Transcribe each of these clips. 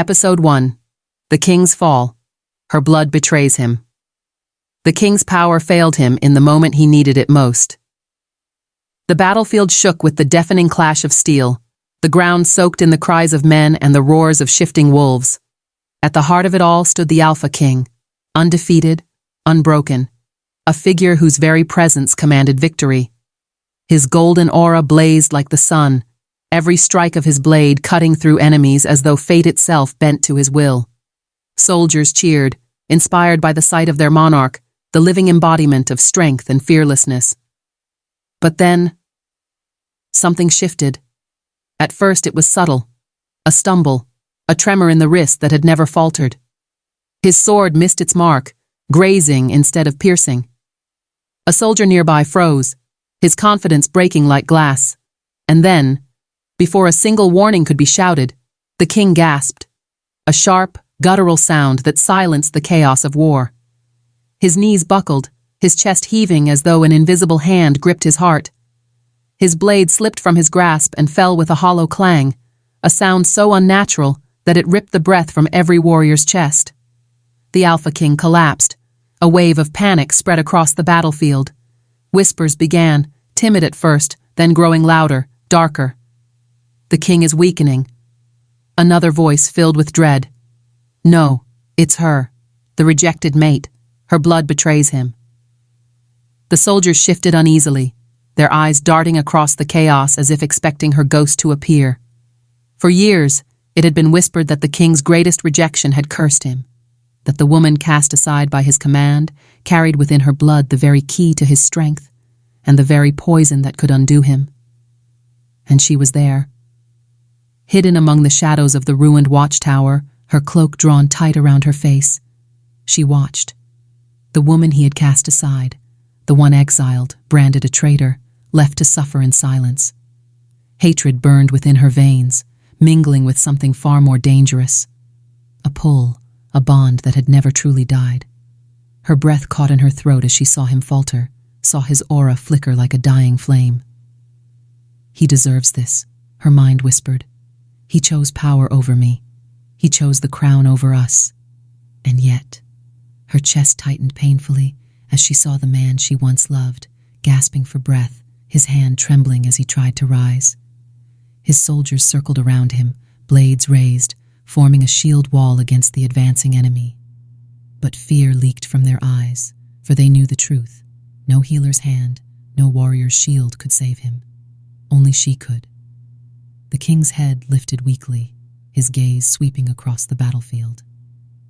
Episode 1. The King's Fall. Her blood betrays him. The king's power failed him in the moment he needed it most. The battlefield shook with the deafening clash of steel, the ground soaked in the cries of men and the roars of shifting wolves. At the heart of it all stood the Alpha King, undefeated, unbroken, a figure whose very presence commanded victory. His golden aura blazed like the sun, every strike of his blade cutting through enemies as though fate itself bent to his will. Soldiers cheered, inspired by the sight of their monarch, the living embodiment of strength and fearlessness. But then, something shifted. At first it was subtle, a stumble, a tremor in the wrist that had never faltered. His sword missed its mark, grazing instead of piercing. A soldier nearby froze, his confidence breaking like glass. And then, before a single warning could be shouted, the king gasped, a sharp, guttural sound that silenced the chaos of war. His knees buckled, his chest heaving as though an invisible hand gripped his heart. His blade slipped from his grasp and fell with a hollow clang, a sound so unnatural that it ripped the breath from every warrior's chest. The Alpha King collapsed. A wave of panic spread across the battlefield. Whispers began, timid at first, then growing louder, darker. The king is weakening. Another voice filled with dread. No, it's her, the rejected mate. Her blood betrays him. The soldiers shifted uneasily, their eyes darting across the chaos as if expecting her ghost to appear. For years, it had been whispered that the king's greatest rejection had cursed him, that the woman cast aside by his command carried within her blood the very key to his strength and the very poison that could undo him. And she was there. Hidden among the shadows of the ruined watchtower, her cloak drawn tight around her face. She watched. The woman he had cast aside, the one exiled, branded a traitor, left to suffer in silence. Hatred burned within her veins, mingling with something far more dangerous. A pull, a bond that had never truly died. Her breath caught in her throat as she saw him falter, saw his aura flicker like a dying flame. He deserves this, her mind whispered. He chose power over me. He chose the crown over us. And yet, her chest tightened painfully as she saw the man she once loved, gasping for breath, his hand trembling as he tried to rise. His soldiers circled around him, blades raised, forming a shield wall against the advancing enemy. But fear leaked from their eyes, for they knew the truth. No healer's hand, no warrior's shield could save him. Only she could. The king's head lifted weakly, his gaze sweeping across the battlefield.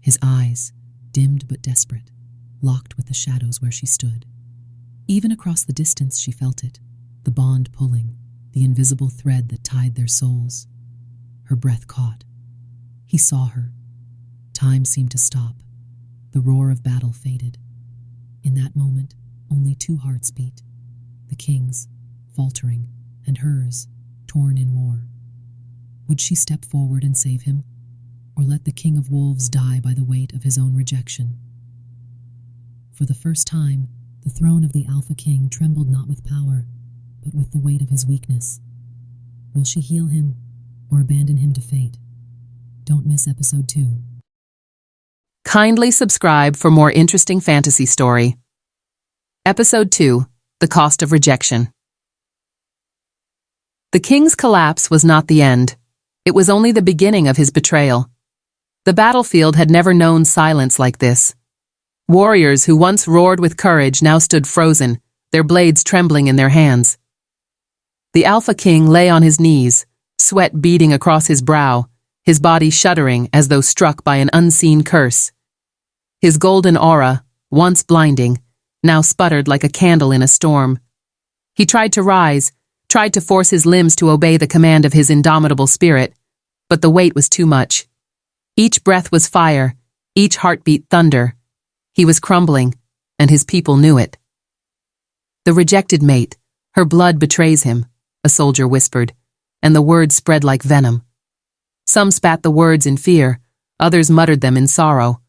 His eyes, dimmed but desperate, locked with the shadows where she stood. Even across the distance she felt it, the bond pulling, the invisible thread that tied their souls. Her breath caught. He saw her. Time seemed to stop. The roar of battle faded. In that moment, only two hearts beat. The king's, faltering, and hers, torn in war. Would she step forward and save him, or let the king of wolves die by the weight of his own rejection? For the first time, the throne of the Alpha King trembled not with power, but with the weight of his weakness. Will she heal him, or abandon him to fate? Don't miss episode 2. Kindly subscribe for more interesting fantasy story. Episode 2. The Cost of Rejection. The king's collapse was not the end. It was only the beginning of his betrayal. The battlefield had never known silence like this. Warriors who once roared with courage now stood frozen, their blades trembling in their hands. The Alpha King lay on his knees, sweat beading across his brow, his body shuddering as though struck by an unseen curse. His golden aura, once blinding, now sputtered like a candle in a storm. He tried to rise, tried to force his limbs to obey the command of his indomitable spirit, but the weight was too much. Each breath was fire, each heartbeat thunder. He was crumbling, and his people knew it. The rejected mate, her blood betrays him, a soldier whispered, and the words spread like venom. Some spat the words in fear, others muttered them in sorrow,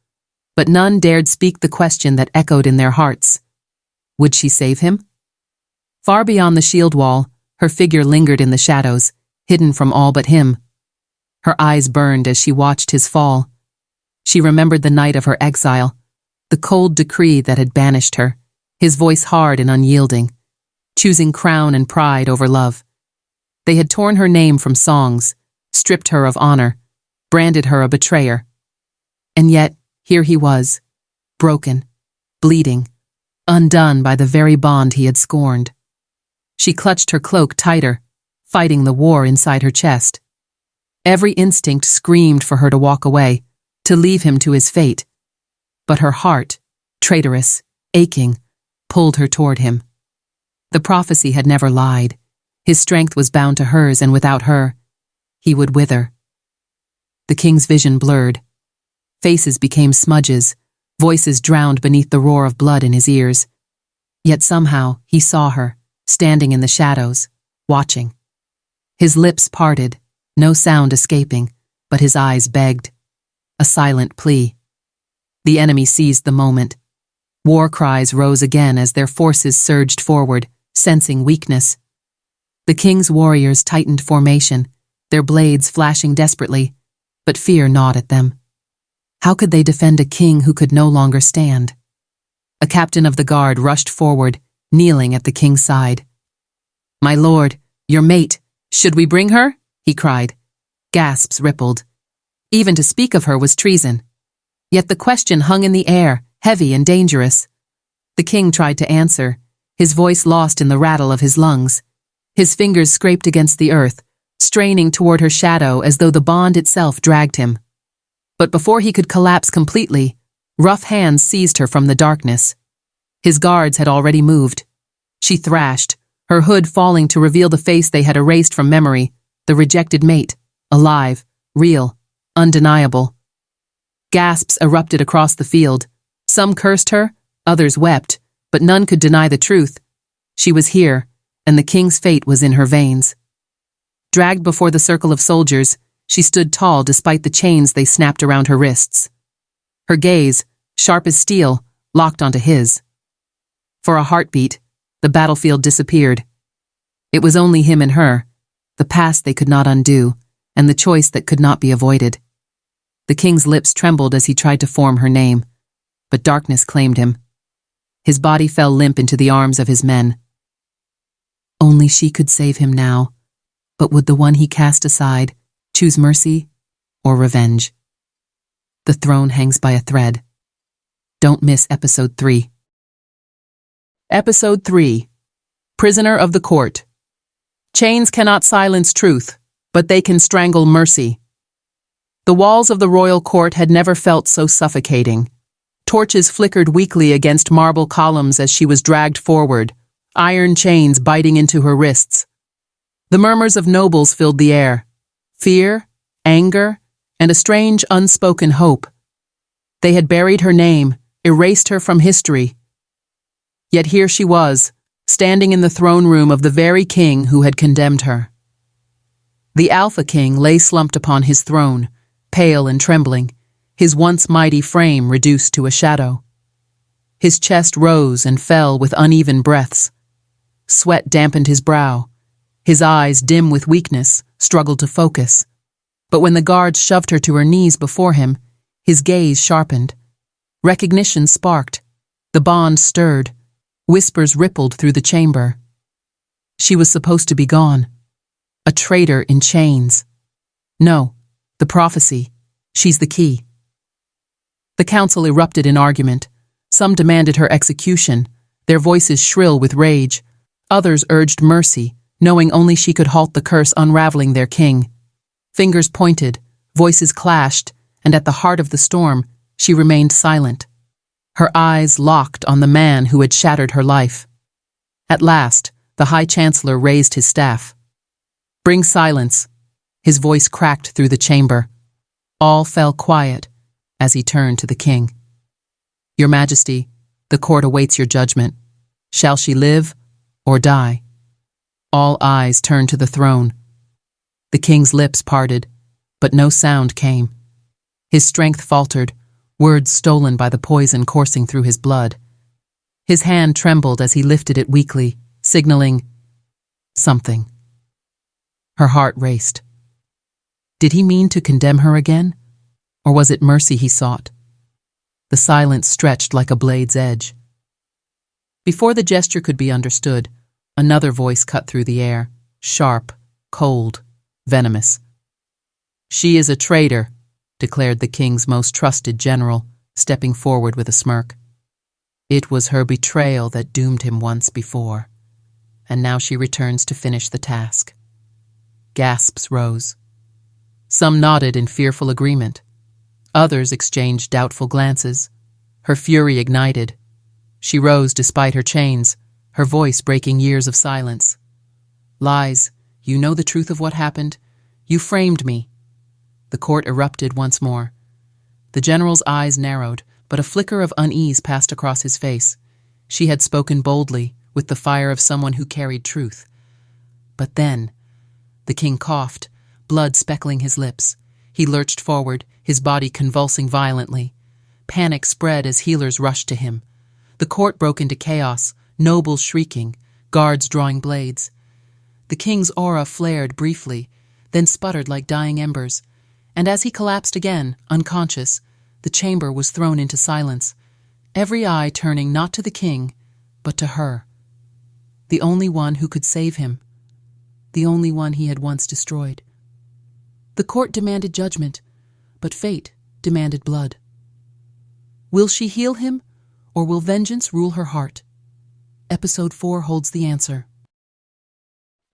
but none dared speak the question that echoed in their hearts. Would she save him? Far beyond the shield wall, her figure lingered in the shadows, hidden from all but him. Her eyes burned as she watched his fall. She remembered the night of her exile, the cold decree that had banished her, his voice hard and unyielding, choosing crown and pride over love. They had torn her name from songs, stripped her of honor, branded her a betrayer. And yet, here he was, broken, bleeding, undone by the very bond he had scorned. She clutched her cloak tighter, fighting the war inside her chest. Every instinct screamed for her to walk away, to leave him to his fate. But her heart, traitorous, aching, pulled her toward him. The prophecy had never lied. His strength was bound to hers, and without her, he would wither. The king's vision blurred. Faces became smudges, voices drowned beneath the roar of blood in his ears. Yet somehow he saw her, standing in the shadows, watching. His lips parted, no sound escaping, but his eyes begged. A silent plea. The enemy seized the moment. War cries rose again as their forces surged forward, sensing weakness. The king's warriors tightened formation, their blades flashing desperately, but fear gnawed at them. How could they defend a king who could no longer stand? A captain of the guard rushed forward, kneeling at the king's side. "My lord, your mate, should we bring her?" he cried. Gasps rippled. Even to speak of her was treason. Yet the question hung in the air, heavy and dangerous. The king tried to answer, his voice lost in the rattle of his lungs. His fingers scraped against the earth, straining toward her shadow as though the bond itself dragged him. But before he could collapse completely, rough hands seized her from the darkness. His guards had already moved. She thrashed, her hood falling to reveal the face they had erased from memory, the rejected mate, alive, real, undeniable. Gasps erupted across the field. Some cursed her, others wept, but none could deny the truth. She was here, and the king's fate was in her veins. Dragged before the circle of soldiers, she stood tall despite the chains they snapped around her wrists. Her gaze, sharp as steel, locked onto his. For a heartbeat, the battlefield disappeared. It was only him and her, the past they could not undo, and the choice that could not be avoided. The king's lips trembled as he tried to form her name, but darkness claimed him. His body fell limp into the arms of his men. Only she could save him now, but would the one he cast aside choose mercy or revenge? The throne hangs by a thread. Don't miss Episode 3. Episode 3. Prisoner of the Court. Chains cannot silence truth, but they can strangle mercy. The walls of the royal court had never felt so suffocating. Torches flickered weakly against marble columns as she was dragged forward, iron chains biting into her wrists. The murmurs of nobles filled the air. Fear, anger, and a strange unspoken hope. They had buried her name, erased her from history. Yet here she was, standing in the throne room of the very king who had condemned her. The Alpha King lay slumped upon his throne, pale and trembling, his once mighty frame reduced to a shadow. His chest rose and fell with uneven breaths. Sweat dampened his brow. His eyes, dim with weakness, struggled to focus. But when the guards shoved her to her knees before him, his gaze sharpened. Recognition sparked. The bond stirred. Whispers rippled through the chamber. She was supposed to be gone. A traitor in chains. No, the prophecy. She's the key. The council erupted in argument. Some demanded her execution, their voices shrill with rage. Others urged mercy, knowing only she could halt the curse unraveling their king. Fingers pointed, voices clashed, and at the heart of the storm, she remained silent. Her eyes locked on the man who had shattered her life. At last, the High Chancellor raised his staff. "Bring silence." His voice cracked through the chamber. All fell quiet as he turned to the king. "Your Majesty, the court awaits your judgment. Shall she live or die?" All eyes turned to the throne. The king's lips parted, but no sound came. His strength faltered, words stolen by the poison coursing through his blood. His hand trembled as he lifted it weakly, signaling something. Her heart raced. Did he mean to condemn her again? Or was it mercy he sought? The silence stretched like a blade's edge. Before the gesture could be understood, another voice cut through the air, sharp, cold, venomous. "She is a traitor," declared the king's most trusted general, stepping forward with a smirk. "It was her betrayal that doomed him once before, and now she returns to finish the task." Gasps rose. Some nodded in fearful agreement. Others exchanged doubtful glances. Her fury ignited. She rose despite her chains, her voice breaking years of silence. "Lies, you know the truth of what happened. You framed me." The court erupted once more. The general's eyes narrowed, but a flicker of unease passed across his face. She had spoken boldly, with the fire of someone who carried truth. But then, the king coughed, blood speckling his lips. He lurched forward, his body convulsing violently. Panic spread as healers rushed to him. The court broke into chaos, nobles shrieking, guards drawing blades. The king's aura flared briefly, then sputtered like dying embers, and as he collapsed again, unconscious, the chamber was thrown into silence, every eye turning not to the king, but to her. The only one who could save him. The only one he had once destroyed. The court demanded judgment, but fate demanded blood. Will she heal him, or will vengeance rule her heart? Episode 4 holds the answer.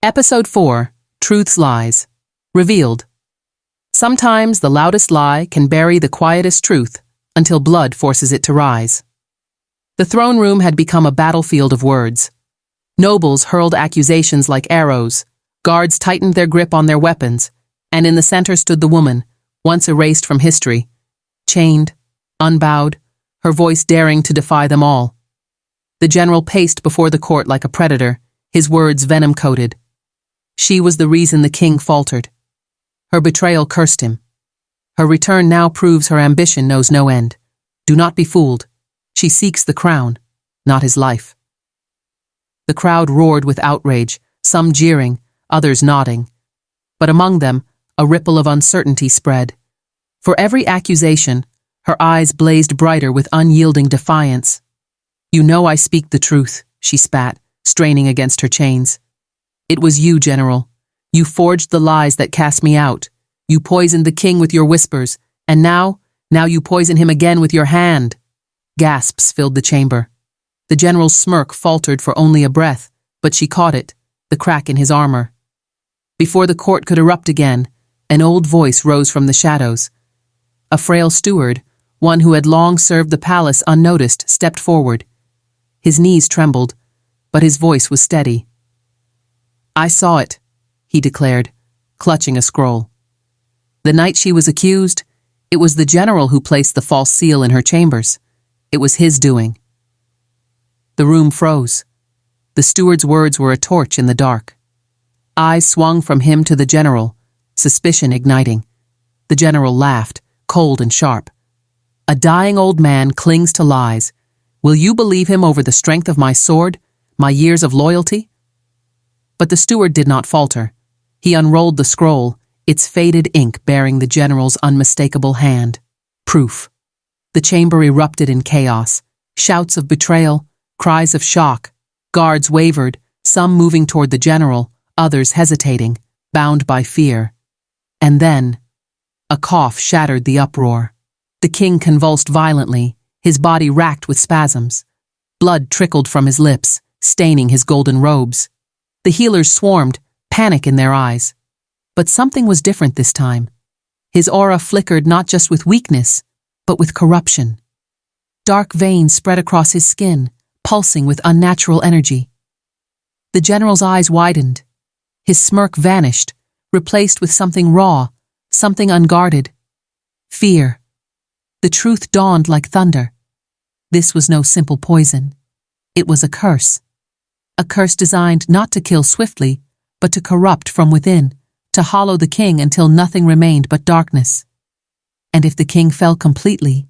Episode 4, Truth's Lies. Revealed. Sometimes the loudest lie can bury the quietest truth until blood forces it to rise. The throne room had become a battlefield of words. Nobles hurled accusations like arrows, guards tightened their grip on their weapons, and in the center stood the woman, once erased from history, chained, unbowed, her voice daring to defy them all. The general paced before the court like a predator, his words venom-coated. She was the reason the king faltered. Her betrayal cursed him. Her return now proves her ambition knows no end. Do not be fooled. She seeks the crown, not his life. The crowd roared with outrage, some jeering, others nodding. But among them, a ripple of uncertainty spread. For every accusation, her eyes blazed brighter with unyielding defiance. "You know I speak the truth," she spat, straining against her chains. "It was you, General. You forged the lies that cast me out. You poisoned the king with your whispers, and now you poison him again with your hand." Gasps filled the chamber. The general's smirk faltered for only a breath, but she caught it, the crack in his armor. Before the court could erupt again, an old voice rose from the shadows. A frail steward, one who had long served the palace unnoticed, stepped forward. His knees trembled, but his voice was steady. "I saw it," he declared, clutching a scroll. The night she was accused, it was the general who placed the false seal in her chambers. It was his doing. The room froze. The steward's words were a torch in the dark. Eyes swung from him to the general, suspicion igniting. The general laughed, cold and sharp. "A dying old man clings to lies. Will you believe him over the strength of my sword, my years of loyalty?" But the steward did not falter. He unrolled the scroll, its faded ink bearing the general's unmistakable hand. Proof. The chamber erupted in chaos. Shouts of betrayal, cries of shock. Guards wavered, some moving toward the general, others hesitating, bound by fear. And then, a cough shattered the uproar. The king convulsed violently, his body racked with spasms. Blood trickled from his lips, staining his golden robes. The healers swarmed, panic in their eyes. But something was different this time. His aura flickered not just with weakness, but with corruption. Dark veins spread across his skin, pulsing with unnatural energy. The general's eyes widened. His smirk vanished, replaced with something raw, something unguarded. Fear. The truth dawned like thunder. This was no simple poison. It was a curse. A curse designed not to kill swiftly, but to corrupt from within, to hollow the king until nothing remained but darkness. And if the king fell completely,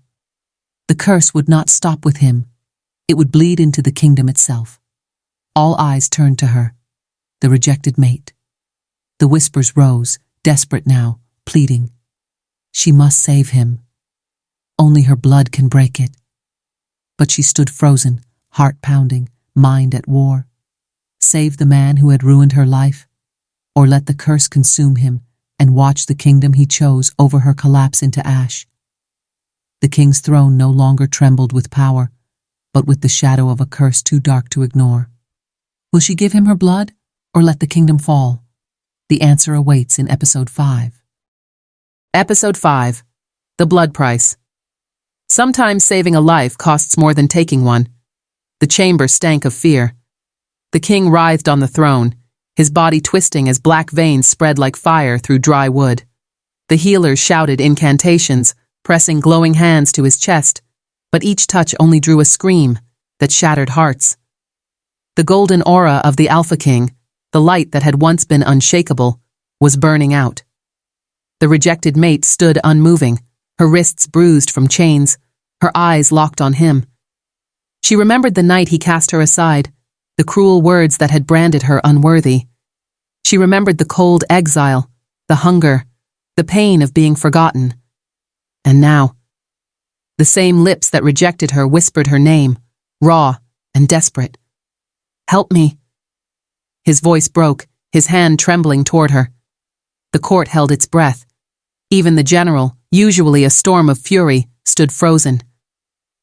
the curse would not stop with him. It would bleed into the kingdom itself. All eyes turned to her, the rejected mate. The whispers rose, desperate now, pleading. She must save him. Only her blood can break it. But she stood frozen, heart pounding, mind at war. Save the man who had ruined her life, or let the curse consume him and watch the kingdom he chose over her collapse into ash. The king's throne no longer trembled with power, but with the shadow of a curse too dark to ignore. Will she give him her blood, or let the kingdom fall? The answer awaits in Episode 5. Episode 5. The Blood Price. Sometimes saving a life costs more than taking one. The chamber stank of fear. The king writhed on the throne, his body twisting as black veins spread like fire through dry wood. The healers shouted incantations, pressing glowing hands to his chest, but each touch only drew a scream that shattered hearts. The golden aura of the Alpha King, the light that had once been unshakable, was burning out. The rejected mate stood unmoving, her wrists bruised from chains, her eyes locked on him. She remembered the night he cast her aside, the cruel words that had branded her unworthy. She remembered the cold exile, the hunger, the pain of being forgotten. And now, the same lips that rejected her whispered her name, raw and desperate. "Help me." His voice broke, his hand trembling toward her. The court held its breath. Even the general, usually a storm of fury, stood frozen.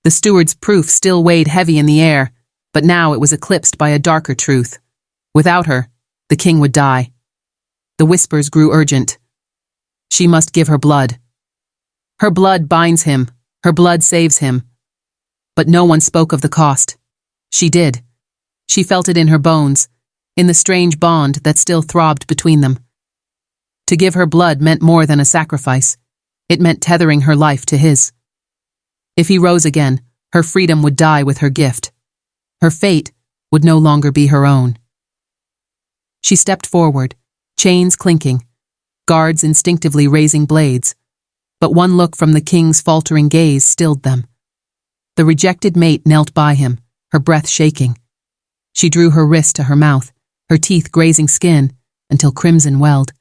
The steward's proof still weighed heavy in the air, but now it was eclipsed by a darker truth. Without her, the king would die. The whispers grew urgent. She must give her blood. Her blood binds him, her blood saves him. But no one spoke of the cost. She did. She felt it in her bones, in the strange bond that still throbbed between them. To give her blood meant more than a sacrifice. It meant tethering her life to his. If he rose again, her freedom would die with her gift. Her fate would no longer be her own. She stepped forward, chains clinking, guards instinctively raising blades, but one look from the king's faltering gaze stilled them. The rejected mate knelt by him, her breath shaking. She drew her wrist to her mouth, her teeth grazing skin, until crimson welled.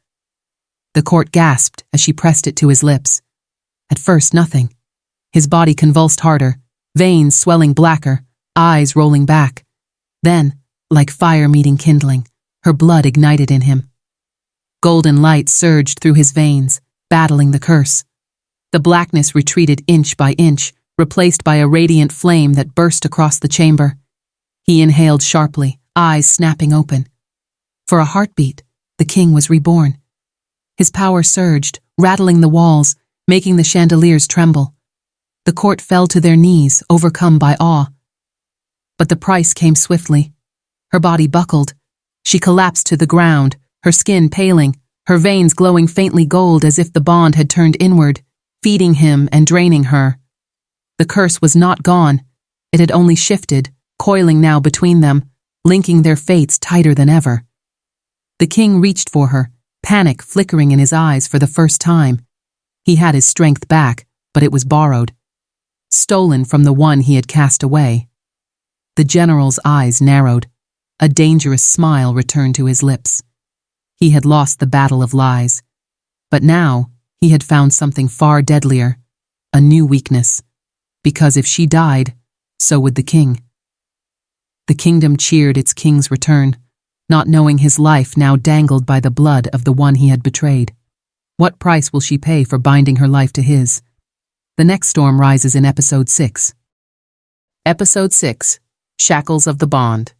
The court gasped as she pressed it to his lips. At first, nothing. His body convulsed harder, veins swelling blacker, eyes rolling back. Then, like fire meeting kindling, her blood ignited in him. Golden light surged through his veins, battling the curse. The blackness retreated inch by inch, replaced by a radiant flame that burst across the chamber. He inhaled sharply, eyes snapping open. For a heartbeat, the king was reborn. His power surged, rattling the walls, making the chandeliers tremble. The court fell to their knees, overcome by awe. But the price came swiftly. Her body buckled. She collapsed to the ground, her skin paling, her veins glowing faintly gold as if the bond had turned inward, feeding him and draining her. The curse was not gone. It had only shifted, coiling now between them, linking their fates tighter than ever. The king reached for her, panic flickering in his eyes for the first time. He had his strength back, but it was borrowed. Stolen from the one he had cast away. The general's eyes narrowed. A dangerous smile returned to his lips. He had lost the battle of lies. But now, he had found something far deadlier. A new weakness. Because if she died, so would the king. The kingdom cheered its king's return, not knowing his life now dangled by the blood of the one he had betrayed. What price will she pay for binding her life to his? The next storm rises in Episode 6. Episode 6. Shackles of the Bond.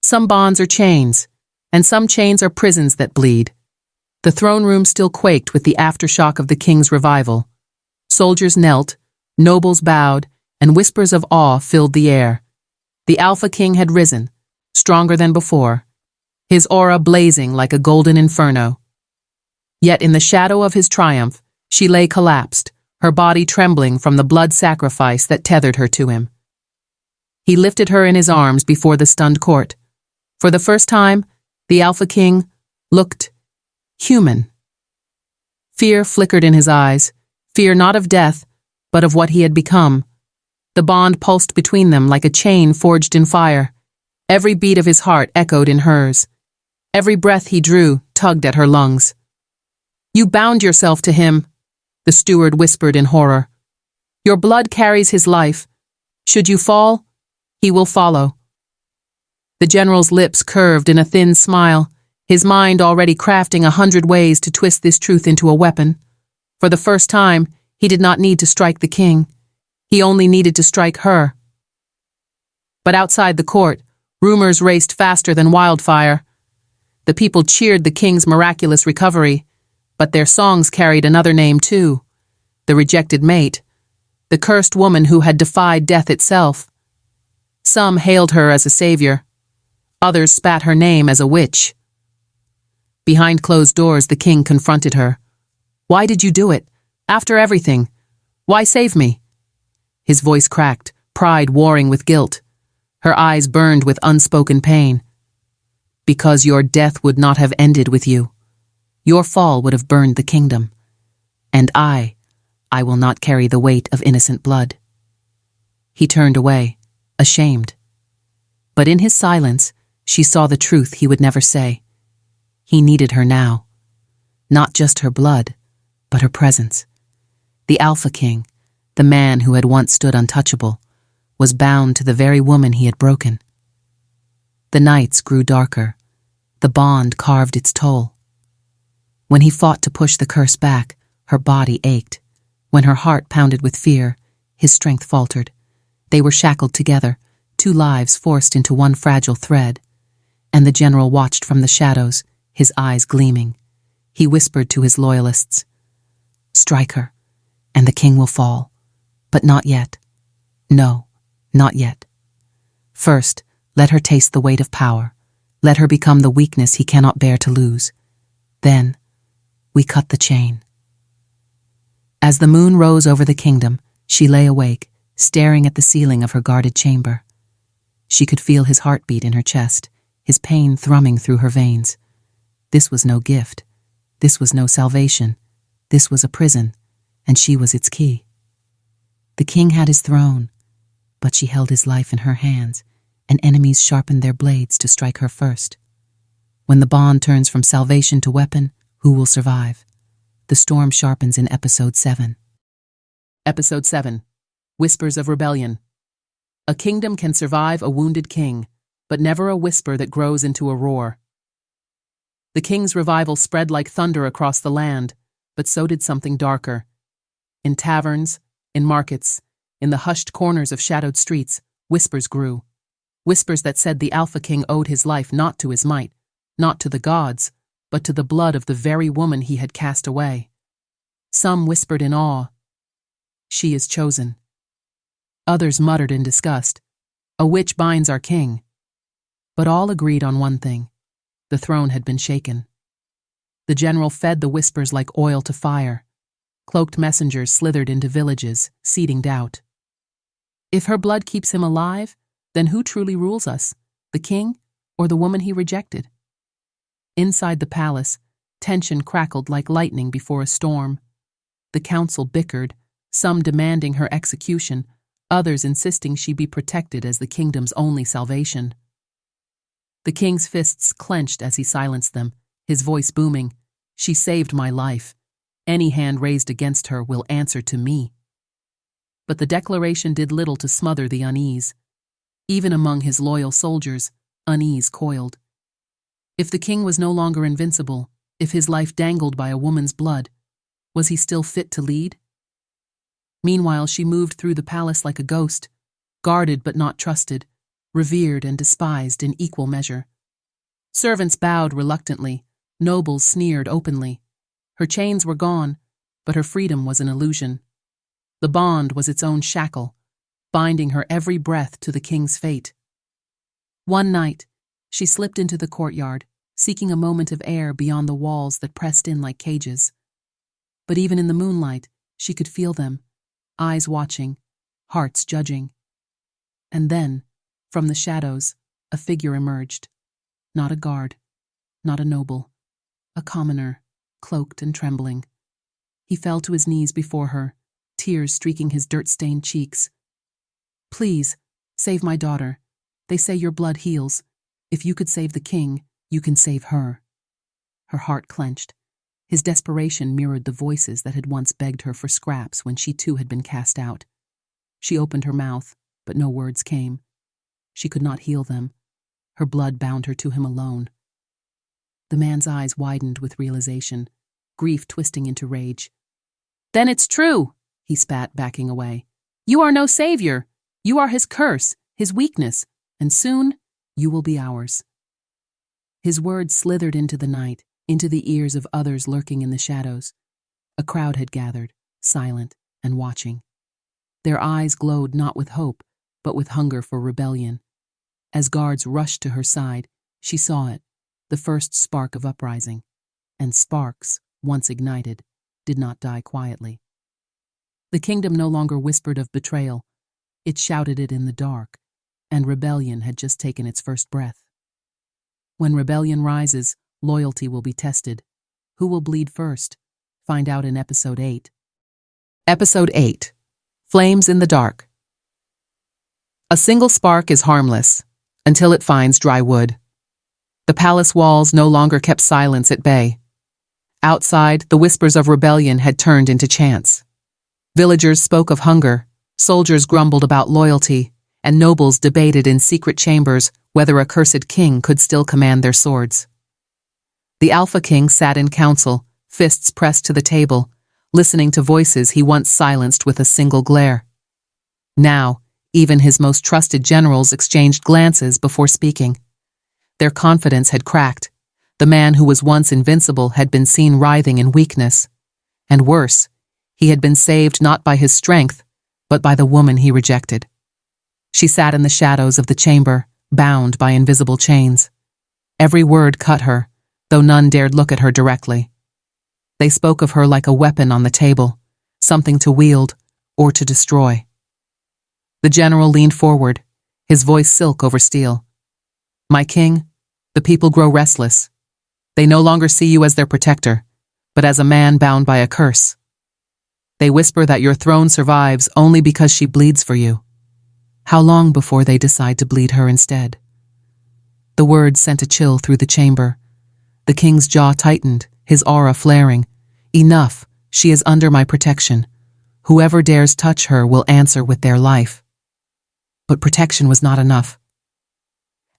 Some bonds are chains, and some chains are prisons that bleed. The throne room still quaked with the aftershock of the king's revival. Soldiers knelt, nobles bowed, and whispers of awe filled the air. The Alpha King had risen, stronger than before, his aura blazing like a golden inferno. Yet in the shadow of his triumph, she lay collapsed, her body trembling from the blood sacrifice that tethered her to him. He lifted her in his arms before the stunned court. For the first time, the Alpha King looked human. Fear flickered in his eyes, fear not of death, but of what he had become. The bond pulsed between them like a chain forged in fire. Every beat of his heart echoed in hers. Every breath he drew tugged at her lungs. You bound yourself to him, the steward whispered in horror. Your blood carries his life. Should you fall, he will follow. The general's lips curved in a thin smile, his mind already crafting 100 ways to twist this truth into a weapon. For the first time, he did not need to strike the king. He only needed to strike her. But outside the court, rumors raced faster than wildfire. The people cheered the king's miraculous recovery, but their songs carried another name too, the rejected mate, the cursed woman who had defied death itself. Some hailed her as a savior. Others spat her name as a witch. Behind closed doors, the king confronted her. Why did you do it? After everything? Why save me? His voice cracked, pride warring with guilt. Her eyes burned with unspoken pain. Because your death would not have ended with you. Your fall would have burned the kingdom. And I will not carry the weight of innocent blood. He turned away, ashamed. But in his silence, she saw the truth he would never say. He needed her now. Not just her blood, but her presence. The Alpha King, the man who had once stood untouchable, was bound to the very woman he had broken. The nights grew darker. The bond carved its toll. When he fought to push the curse back, her body ached. When her heart pounded with fear, his strength faltered. They were shackled together, two lives forced into one fragile thread. And the general watched from the shadows, his eyes gleaming. He whispered to his loyalists, "Strike her, and the king will fall. But not yet. No, not yet. First, let her taste the weight of power. Let her become the weakness he cannot bear to lose. Then, we cut the chain." As the moon rose over the kingdom, she lay awake, staring at the ceiling of her guarded chamber. She could feel his heartbeat in her chest, his pain thrumming through her veins. This was no gift. This was no salvation. This was a prison, and she was its key. The king had his throne, but she held his life in her hands, and enemies sharpened their blades to strike her first. When the bond turns from salvation to weapon, who will survive? The storm sharpens in Episode 7. Episode 7. Whispers of Rebellion. A kingdom can survive a wounded king, but never a whisper that grows into a roar. The king's revival spread like thunder across the land, but so did something darker. In taverns, in markets, in the hushed corners of shadowed streets, whispers grew. Whispers that said the Alpha King owed his life not to his might, not to the gods, but to the blood of the very woman he had cast away. Some whispered in awe, "She is chosen." Others muttered in disgust, "A witch binds our king." But all agreed on one thing. The throne had been shaken. The general fed the whispers like oil to fire. Cloaked messengers slithered into villages, seeding doubt. If her blood keeps him alive, then who truly rules us, the king or the woman he rejected? Inside the palace, tension crackled like lightning before a storm. The council bickered, some demanding her execution, others insisting she be protected as the kingdom's only salvation. The king's fists clenched as he silenced them, his voice booming, "She saved my life. Any hand raised against her will answer to me." But the declaration did little to smother the unease. Even among his loyal soldiers, unease coiled. If the king was no longer invincible, if his life dangled by a woman's blood, was he still fit to lead? Meanwhile, she moved through the palace like a ghost, guarded but not trusted, revered and despised in equal measure. Servants bowed reluctantly, nobles sneered openly. Her chains were gone, but her freedom was an illusion. The bond was its own shackle, binding her every breath to the king's fate. One night, she slipped into the courtyard, seeking a moment of air beyond the walls that pressed in like cages. But even in the moonlight, she could feel them, eyes watching, hearts judging. And then, from the shadows, a figure emerged. Not a guard, not a noble, a commoner, cloaked and trembling. He fell to his knees before her, tears streaking his dirt-stained cheeks. "Please, save my daughter. They say your blood heals. If you could save the king, you can save her." Her heart clenched. His desperation mirrored the voices that had once begged her for scraps when she too had been cast out. She opened her mouth, but no words came. She could not heal them. Her blood bound her to him alone. The man's eyes widened with realization, grief twisting into rage. "Then it's true," he spat, backing away. "You are no savior. You are his curse, his weakness, and soon you will be ours." His words slithered into the night, into the ears of others lurking in the shadows. A crowd had gathered, silent and watching. Their eyes glowed not with hope, but with hunger for rebellion. As guards rushed to her side, she saw it, the first spark of uprising. And sparks, once ignited, did not die quietly. The kingdom no longer whispered of betrayal. It shouted it in the dark, and rebellion had just taken its first breath. When rebellion rises, loyalty will be tested. Who will bleed first? Find out in Episode 8. Episode 8. Flames in the Dark. A single spark is harmless, until it finds dry wood. The palace walls no longer kept silence at bay. Outside, the whispers of rebellion had turned into chants. Villagers spoke of hunger, soldiers grumbled about loyalty, and nobles debated in secret chambers whether a cursed king could still command their swords. The Alpha King sat in council, fists pressed to the table, listening to voices he once silenced with a single glare. Now, even his most trusted generals exchanged glances before speaking. Their confidence had cracked. The man who was once invincible had been seen writhing in weakness. And worse, he had been saved not by his strength, but by the woman he rejected. She sat in the shadows of the chamber, bound by invisible chains. Every word cut her, though none dared look at her directly. They spoke of her like a weapon on the table, something to wield or to destroy. The general leaned forward, his voice silk over steel. "My king, the people grow restless. They no longer see you as their protector, but as a man bound by a curse. They whisper that your throne survives only because she bleeds for you. How long before they decide to bleed her instead?" The words sent a chill through the chamber. The king's jaw tightened, his aura flaring. "Enough, she is under my protection. Whoever dares touch her will answer with their life." But protection was not enough.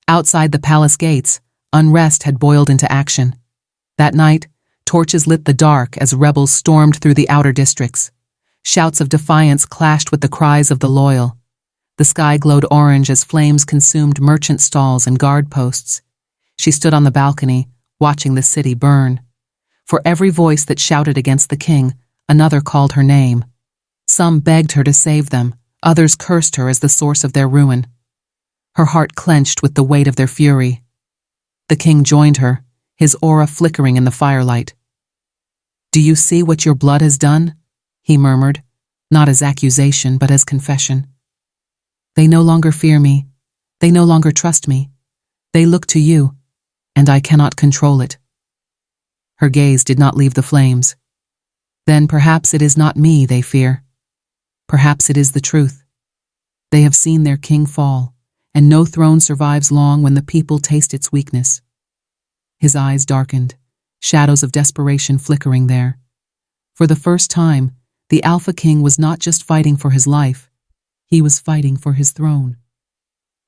Outside the palace gates, unrest had boiled into action. That night, torches lit the dark as rebels stormed through the outer districts. Shouts of defiance clashed with the cries of the loyal. The sky glowed orange as flames consumed merchant stalls and guard posts. She stood on the balcony, watching the city burn. For every voice that shouted against the king, another called her name. Some begged her to save them, others cursed her as the source of their ruin. Her heart clenched with the weight of their fury. The king joined her, his aura flickering in the firelight. "Do you see what your blood has done?" he murmured, not as accusation but as confession. "They no longer fear me. They no longer trust me. They look to you, and I cannot control it." Her gaze did not leave the flames. "Then perhaps it is not me they fear. Perhaps it is the truth. They have seen their king fall, and no throne survives long when the people taste its weakness." His eyes darkened, shadows of desperation flickering there. For the first time, the Alpha King was not just fighting for his life, he was fighting for his throne.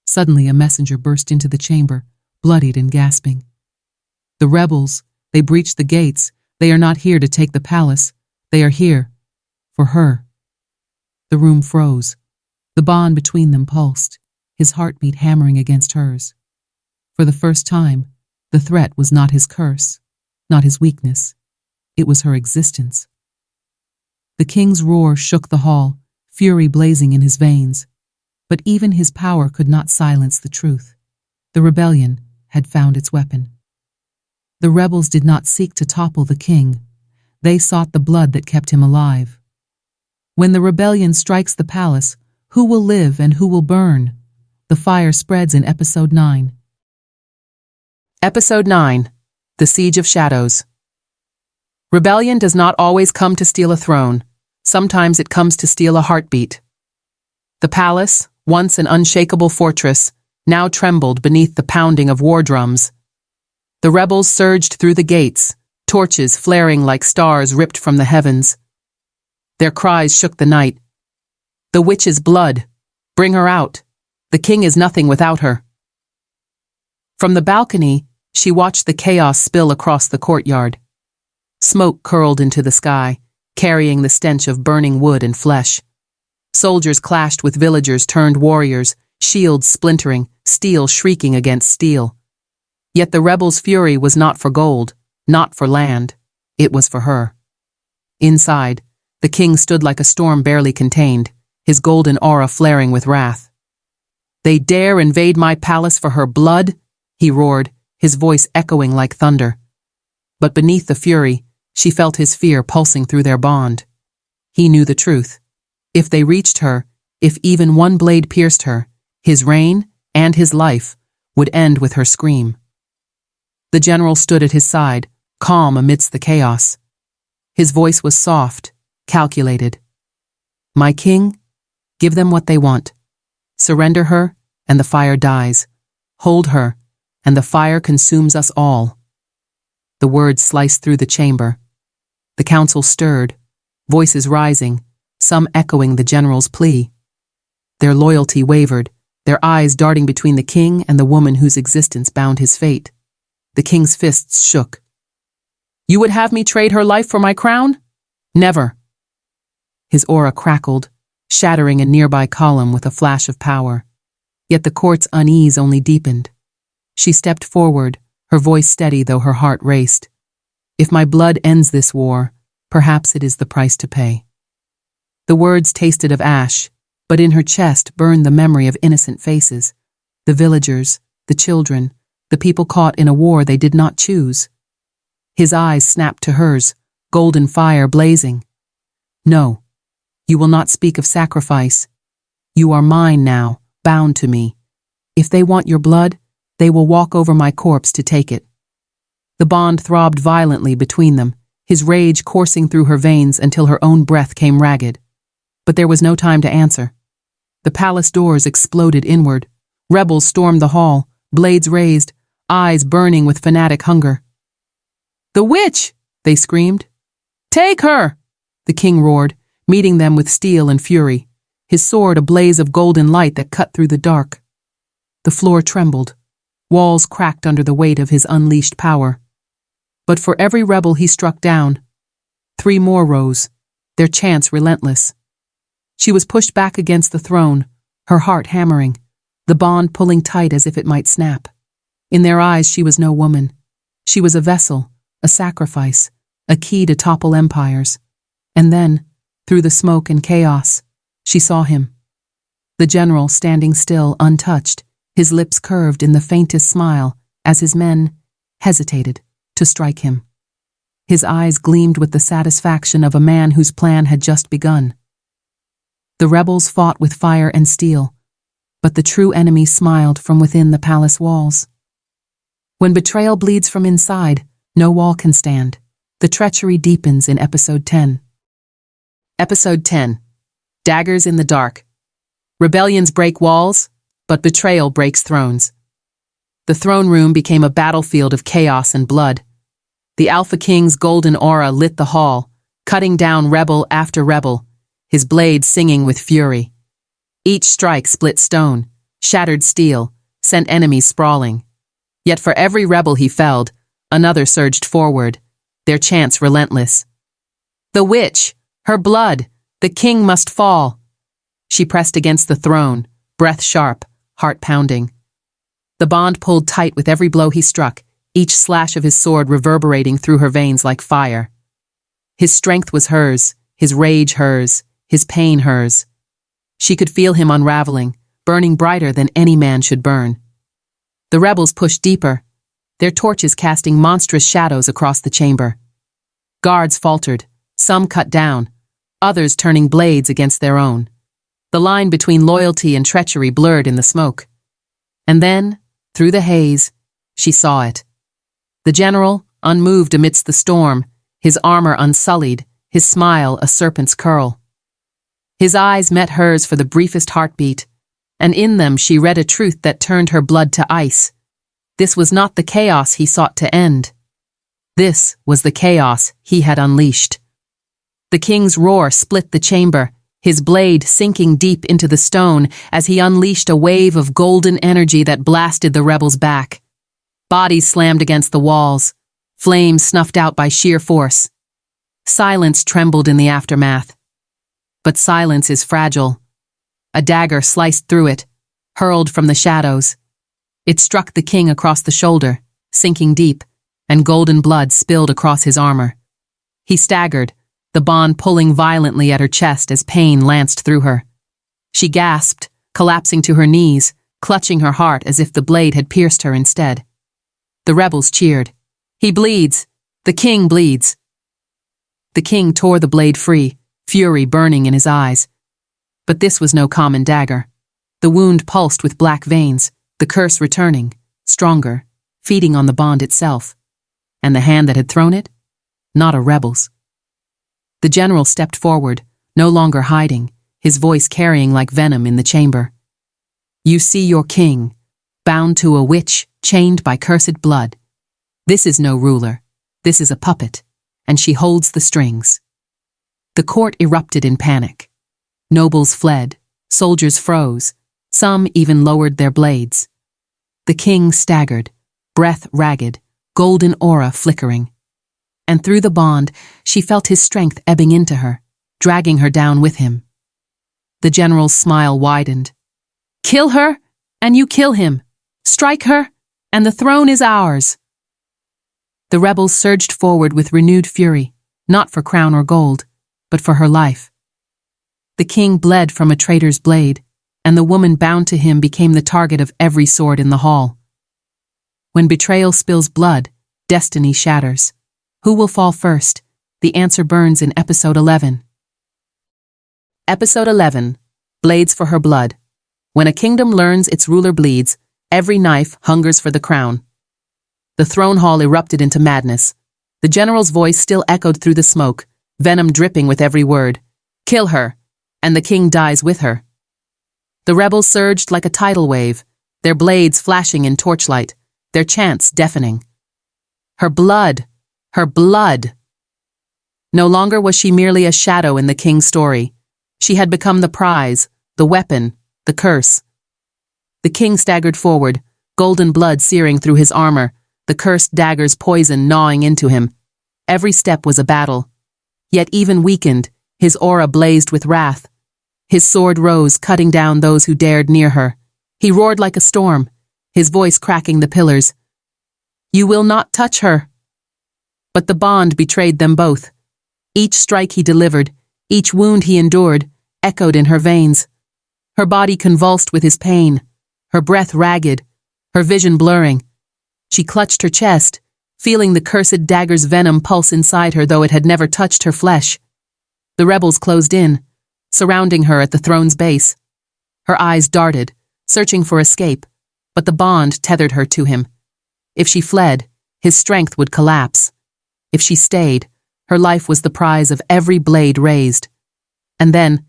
Suddenly a messenger burst into the chamber, bloodied and gasping. "The rebels, they breached the gates. They are not here to take the palace. They are here for her." The room froze. The bond between them pulsed, his heartbeat hammering against hers. For the first time, the threat was not his curse, not his weakness. It was her existence. The king's roar shook the hall, fury blazing in his veins. But even his power could not silence the truth. The rebellion had found its weapon. The rebels did not seek to topple the king. They sought the blood that kept him alive. When the rebellion strikes the palace, who will live and who will burn? The fire spreads in Episode 9. Episode 9. The Siege of Shadows. Rebellion does not always come to steal a throne. Sometimes it comes to steal a heartbeat. The palace, once an unshakable fortress, now trembled beneath the pounding of war drums. The rebels surged through the gates, torches flaring like stars ripped from the heavens. Their cries shook the night. "The witch's blood! Bring her out! The king is nothing without her!" From the balcony, she watched the chaos spill across the courtyard. Smoke curled into the sky, carrying the stench of burning wood and flesh. Soldiers clashed with villagers turned warriors, shields splintering, steel shrieking against steel. Yet the rebels' fury was not for gold, not for land. It was for her. Inside, the king stood like a storm barely contained, his golden aura flaring with wrath. "They dare invade my palace for her blood?" he roared, his voice echoing like thunder. But beneath the fury, she felt his fear pulsing through their bond. He knew the truth. If they reached her, if even one blade pierced her, his reign and his life would end with her scream. The general stood at his side, calm amidst the chaos. His voice was soft, calculated. "My king, give them what they want. Surrender her, and the fire dies. Hold her, and the fire consumes us all." The words sliced through the chamber. The council stirred, voices rising, some echoing the general's plea. Their loyalty wavered, their eyes darting between the king and the woman whose existence bound his fate. The king's fists shook. "You would have me trade her life for my crown? Never." His aura crackled, shattering a nearby column with a flash of power. Yet the court's unease only deepened. She stepped forward, her voice steady though her heart raced. "If my blood ends this war, perhaps it is the price to pay." The words tasted of ash, but in her chest burned the memory of innocent faces. The villagers, the children, the people caught in a war they did not choose. His eyes snapped to hers, golden fire blazing. "No, you will not speak of sacrifice. You are mine now, bound to me. If they want your blood, they will walk over my corpse to take it." The bond throbbed violently between them, his rage coursing through her veins until her own breath came ragged. But there was no time to answer. The palace doors exploded inward. Rebels stormed the hall, blades raised, eyes burning with fanatic hunger. "The witch!" they screamed. "Take her!" the king roared, meeting them with steel and fury, his sword a blaze of golden light that cut through the dark. The floor trembled. Walls cracked under the weight of his unleashed power. But for every rebel he struck down, 3 more rose, their chance relentless. She was pushed back against the throne, her heart hammering, the bond pulling tight as if it might snap. In their eyes she was no woman. She was a vessel, a sacrifice, a key to topple empires. And then, through the smoke and chaos, she saw him. The general standing still, untouched, his lips curved in the faintest smile as his men hesitated to strike him. His eyes gleamed with the satisfaction of a man whose plan had just begun. The rebels fought with fire and steel, but the true enemy smiled from within the palace walls. When betrayal bleeds from inside, no wall can stand. The treachery deepens in Episode 10. Episode 10. Daggers in the Dark. Rebellions break walls, but betrayal breaks thrones. The throne room became a battlefield of chaos and blood. The Alpha King's golden aura lit the hall, cutting down rebel after rebel, his blade singing with fury. Each strike split stone, shattered steel, sent enemies sprawling. Yet for every rebel he felled, another surged forward, their chance relentless. "The witch! Her blood! The king must fall!" She pressed against the throne, breath sharp, heart pounding. The bond pulled tight with every blow he struck, each slash of his sword reverberating through her veins like fire. His strength was hers, his rage hers, his pain hers. She could feel him unraveling, burning brighter than any man should burn. The rebels pushed deeper, their torches casting monstrous shadows across the chamber. Guards faltered, some cut down, others turning blades against their own. The line between loyalty and treachery blurred in the smoke. And then, through the haze, she saw it. The general, unmoved amidst the storm, his armor unsullied, his smile a serpent's curl. His eyes met hers for the briefest heartbeat, and in them she read a truth that turned her blood to ice. This was not the chaos he sought to end. This was the chaos he had unleashed. The king's roar split the chamber, his blade sinking deep into the stone as he unleashed a wave of golden energy that blasted the rebels back. Bodies slammed against the walls, flames snuffed out by sheer force. Silence trembled in the aftermath. But silence is fragile. A dagger sliced through it, hurled from the shadows. It struck the king across the shoulder, sinking deep, and golden blood spilled across his armor. He staggered, the bond pulling violently at her chest as pain lanced through her. She gasped, collapsing to her knees, clutching her heart as if the blade had pierced her instead. The rebels cheered. "He bleeds! The king bleeds!" The king tore the blade free, fury burning in his eyes. But this was no common dagger. The wound pulsed with black veins, the curse returning, stronger, feeding on the bond itself. And the hand that had thrown it? Not a rebel's. The general stepped forward, no longer hiding, his voice carrying like venom in the chamber. "You see your king, bound to a witch, chained by cursed blood. This is no ruler, this is a puppet, and she holds the strings." The court erupted in panic. Nobles fled, soldiers froze, some even lowered their blades. The king staggered, breath ragged, golden aura flickering. And through the bond, she felt his strength ebbing into her, dragging her down with him. The general's smile widened. "Kill her, and you kill him. Strike her, and the throne is ours." The rebels surged forward with renewed fury, not for crown or gold, but for her life. The king bled from a traitor's blade, and the woman bound to him became the target of every sword in the hall. When betrayal spills blood, destiny shatters. Who will fall first? The answer burns in Episode 11. Episode 11. Blades for her blood. When a kingdom learns its ruler bleeds, every knife hungers for the crown. The throne hall erupted into madness. The general's voice still echoed through the smoke, venom dripping with every word. "Kill her, and the king dies with her." The rebels surged like a tidal wave, their blades flashing in torchlight, their chants deafening. Her blood! Her blood! No longer was she merely a shadow in the king's story. She had become the prize, the weapon, the curse. The king staggered forward, golden blood searing through his armor, the cursed dagger's poison gnawing into him. Every step was a battle. Yet even weakened, his aura blazed with wrath. His sword rose, cutting down those who dared near her. He roared like a storm, his voice cracking the pillars. "You will not touch her!" But the bond betrayed them both. Each strike he delivered, each wound he endured, echoed in her veins. Her body convulsed with his pain, her breath ragged, her vision blurring. She clutched her chest, feeling the cursed dagger's venom pulse inside her though it had never touched her flesh. The rebels closed in, surrounding her at the throne's base. Her eyes darted, searching for escape, but the bond tethered her to him. If she fled, his strength would collapse. If she stayed, her life was the prize of every blade raised. And then,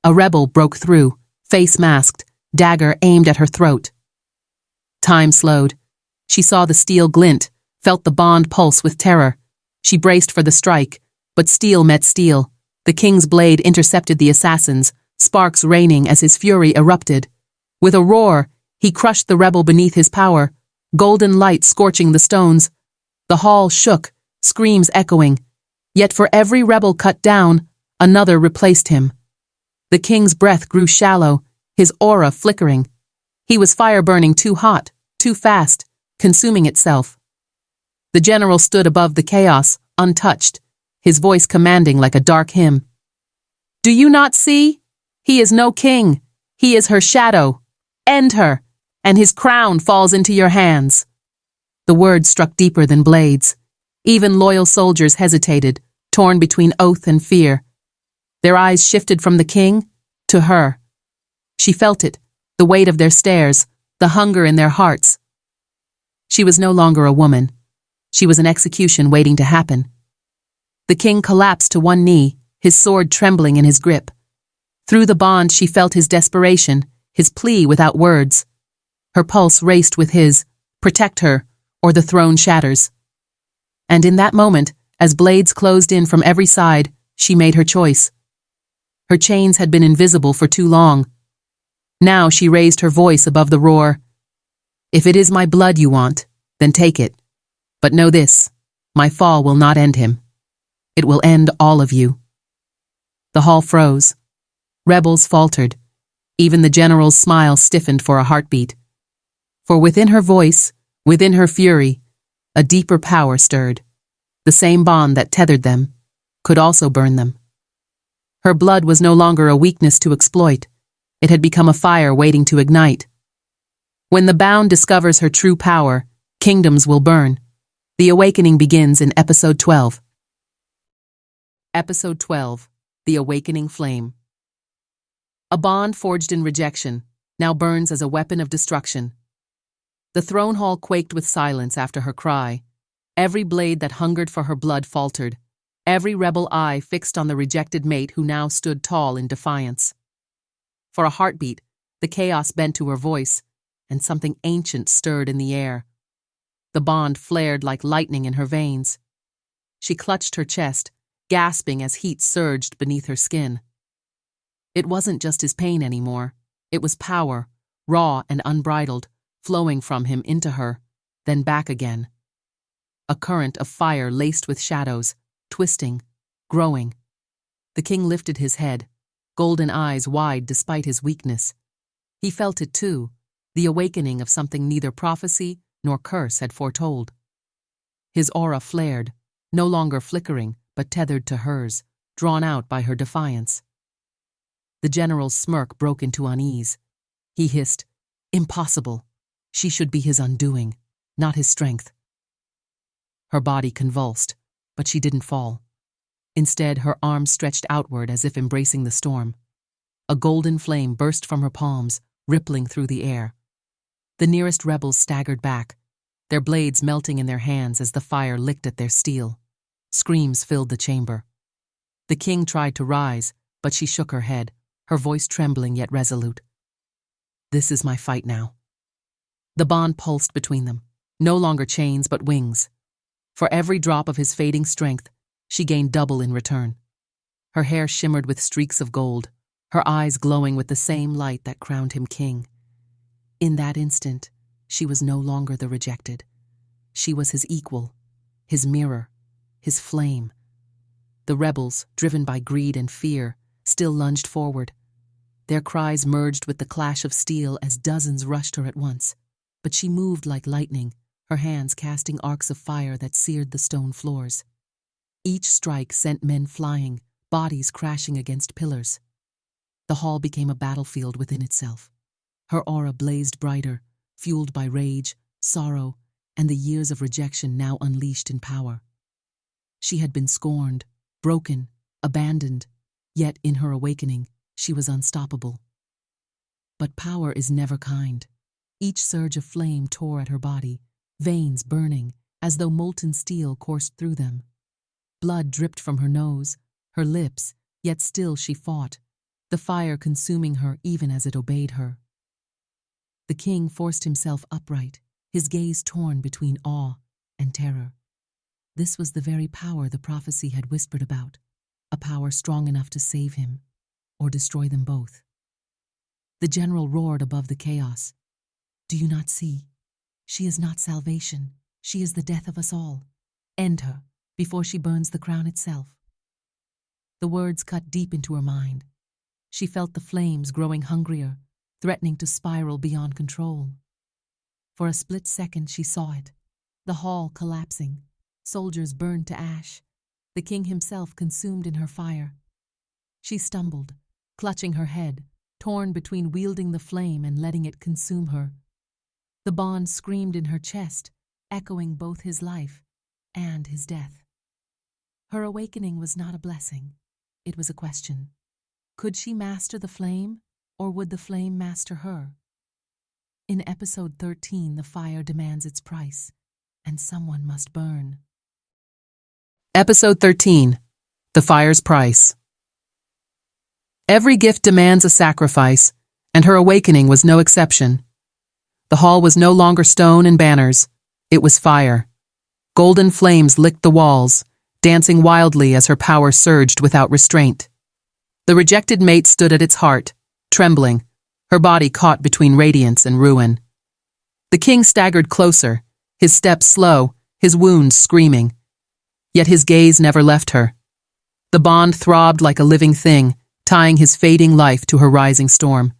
a rebel broke through, face masked, dagger aimed at her throat. Time slowed. She saw the steel glint, felt the bond pulse with terror. She braced for the strike, but steel met steel. The king's blade intercepted the assassins, sparks raining as his fury erupted. With a roar, he crushed the rebel beneath his power, golden light scorching the stones. The hall shook, screams echoing. Yet for every rebel cut down, another replaced him. The king's breath grew shallow, his aura flickering. He was fire burning too hot, too fast, consuming itself. The general stood above the chaos, untouched, his voice commanding like a dark hymn. "Do you not see? He is no king. He is her shadow. End her, and his crown falls into your hands." The words struck deeper than blades. Even loyal soldiers hesitated, torn between oath and fear. Their eyes shifted from the king to her. She felt it, the weight of their stares, the hunger in their hearts. She was no longer a woman. She was an execution waiting to happen. The king collapsed to one knee, his sword trembling in his grip. Through the bond she felt his desperation, his plea without words. Her pulse raced with his, "Protect her, or the throne shatters." And in that moment, as blades closed in from every side, she made her choice. Her chains had been invisible for too long. Now she raised her voice above the roar. If it is my blood you want, then take it. But know this, my fall will not end him. It will end all of you. The hall froze. Rebels faltered. Even the general's smile stiffened for a heartbeat. For within her voice, within her fury, a deeper power stirred. The same bond that tethered them could also burn them. Her blood was no longer a weakness to exploit. It had become a fire waiting to ignite. When the bound discovers her true power, kingdoms will burn. The awakening begins in Episode 12. Episode 12. The Awakening Flame. A bond forged in rejection now burns as a weapon of destruction. The throne hall quaked with silence after her cry. Every blade that hungered for her blood faltered. Every rebel eye fixed on the rejected mate who now stood tall in defiance. For a heartbeat, the chaos bent to her voice, and something ancient stirred in the air. The bond flared like lightning in her veins. She clutched her chest, gasping as heat surged beneath her skin. It wasn't just his pain anymore. It was power, raw and unbridled, flowing from him into her, then back again. A current of fire laced with shadows, twisting, growing. The king lifted his head, golden eyes wide despite his weakness. He felt it too, the awakening of something neither prophecy nor curse had foretold. His aura flared, no longer flickering, but tethered to hers, drawn out by her defiance. The general's smirk broke into unease. He hissed, "Impossible. She should be his undoing, not his strength." Her body convulsed, but she didn't fall. Instead, her arms stretched outward as if embracing the storm. A golden flame burst from her palms, rippling through the air. The nearest rebels staggered back, their blades melting in their hands as the fire licked at their steel. Screams filled the chamber. The king tried to rise, but she shook her head, her voice trembling yet resolute. "This is my fight now." The bond pulsed between them, no longer chains but wings. For every drop of his fading strength, she gained double in return. Her hair shimmered with streaks of gold, her eyes glowing with the same light that crowned him king. In that instant, she was no longer the rejected. She was his equal, his mirror, his flame. The rebels, driven by greed and fear, still lunged forward. Their cries merged with the clash of steel as dozens rushed her at once. But she moved like lightning, her hands casting arcs of fire that seared the stone floors. Each strike sent men flying, bodies crashing against pillars. The hall became a battlefield within itself. Her aura blazed brighter, fueled by rage, sorrow, and the years of rejection now unleashed in power. She had been scorned, broken, abandoned, yet in her awakening, she was unstoppable. But power is never kind. Each surge of flame tore at her body, veins burning, as though molten steel coursed through them. Blood dripped from her nose, her lips, yet still she fought, the fire consuming her even as it obeyed her. The king forced himself upright, his gaze torn between awe and terror. This was the very power the prophecy had whispered about, a power strong enough to save him, or destroy them both. The general roared above the chaos. "Do you not see? She is not salvation. She is the death of us all. End her, before she burns the crown itself." The words cut deep into her mind. She felt the flames growing hungrier, threatening to spiral beyond control. For a split second she saw it, the hall collapsing, soldiers burned to ash, the king himself consumed in her fire. She stumbled, clutching her head, torn between wielding the flame and letting it consume her. The bond screamed in her chest, echoing both his life and his death. Her awakening was not a blessing. It was a question. Could she master the flame, or would the flame master her? In Episode 13, the fire demands its price, and someone must burn. Episode 13. The Fire's Price. Every gift demands a sacrifice, and her awakening was no exception. The hall was no longer stone and banners. It was fire. Golden flames licked the walls, dancing wildly as her power surged without restraint. The rejected mate stood at its heart, trembling, her body caught between radiance and ruin. The king staggered closer, his steps slow, his wounds screaming. Yet his gaze never left her. The bond throbbed like a living thing, tying his fading life to her rising storm.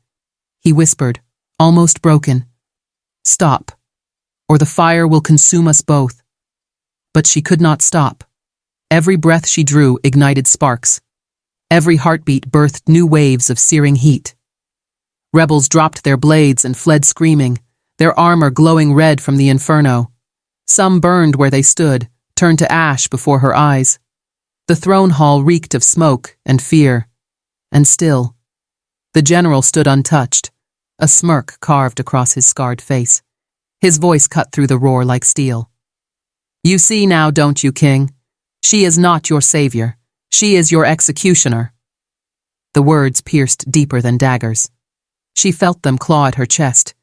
He whispered, almost broken, "Stop, or the fire will consume us both." But she could not stop. Every breath she drew ignited sparks. Every heartbeat birthed new waves of searing heat. Rebels dropped their blades and fled screaming, their armor glowing red from the inferno. Some burned where they stood, turned to ash before her eyes. The throne hall reeked of smoke and fear. And still, the general stood untouched, a smirk carved across his scarred face. His voice cut through the roar like steel. "You see now, don't you, king? She is not your savior. She is your executioner." The words pierced deeper than daggers. She felt them claw at her chest,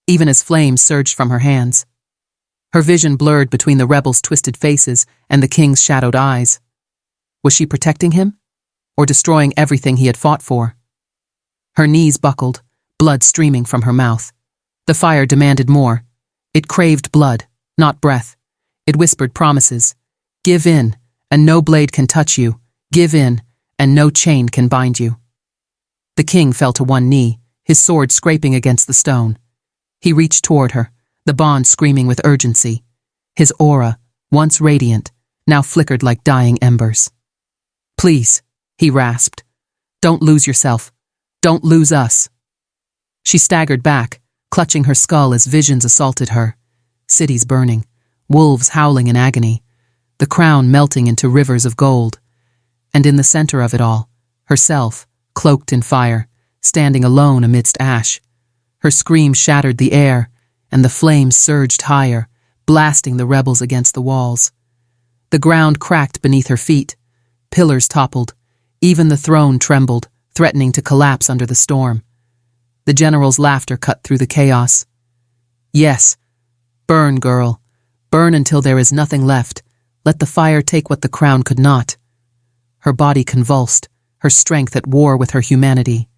even as flames surged from her hands. Her vision blurred between the rebels' twisted faces and the king's shadowed eyes. Was she protecting him, or destroying everything he had fought for? Her knees buckled, blood streaming from her mouth. The fire demanded more. It craved blood, not breath. It whispered promises. "Give in, and no blade can touch you. Give in, and no chain can bind you." The king fell to one knee, his sword scraping against the stone. He reached toward her, the bond screaming with urgency. His aura, once radiant, now flickered like dying embers. "Please," he rasped. "Don't lose yourself. Don't lose us." She staggered back, clutching her skull as visions assaulted her. Cities burning, wolves howling in agony, the crown melting into rivers of gold. And in the center of it all, herself, cloaked in fire, standing alone amidst ash. Her scream shattered the air, and the flames surged higher, blasting the rebels against the walls. The ground cracked beneath her feet. Pillars toppled. Even the throne trembled, threatening to collapse under the storm. The general's laughter cut through the chaos. "Yes, burn, girl. Burn until there is nothing left. Let the fire take what the crown could not." Her body convulsed, her strength at war with her humanity.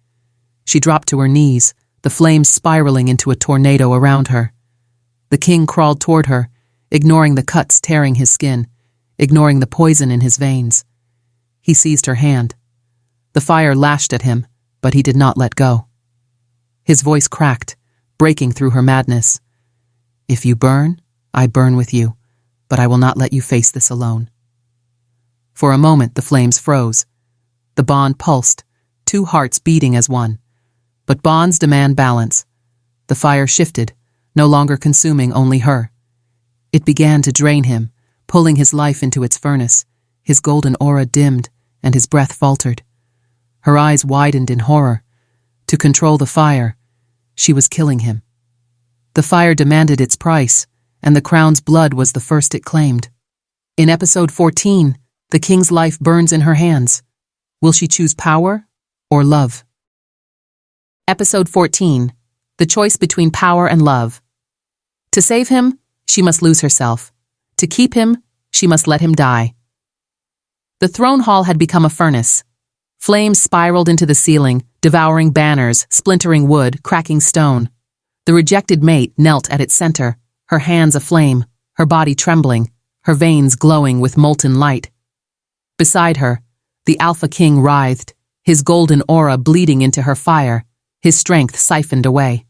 She dropped to her knees, the flames spiraling into a tornado around her. The king crawled toward her, ignoring the cuts tearing his skin, ignoring the poison in his veins. He seized her hand. The fire lashed at him, but he did not let go. His voice cracked, breaking through her madness. "If you burn, I burn with you, but I will not let you face this alone." For a moment the flames froze. The bond pulsed, two hearts beating as one. But bonds demand balance. The fire shifted, no longer consuming only her. It began to drain him, pulling his life into its furnace. His golden aura dimmed, and his breath faltered. Her eyes widened in horror. To control the fire, she was killing him. The fire demanded its price, and the crown's blood was the first it claimed. In episode 14, the king's life burns in her hands. Will she choose power or love? Episode 14, the choice between power and love. To save him, she must lose herself. To keep him, she must let him die. The throne hall had become a furnace. Flames spiraled into the ceiling, devouring banners, splintering wood, cracking stone. The rejected mate knelt at its center, her hands aflame, her body trembling, her veins glowing with molten light. Beside her, the Alpha King writhed, his golden aura bleeding into her fire, his strength siphoned away.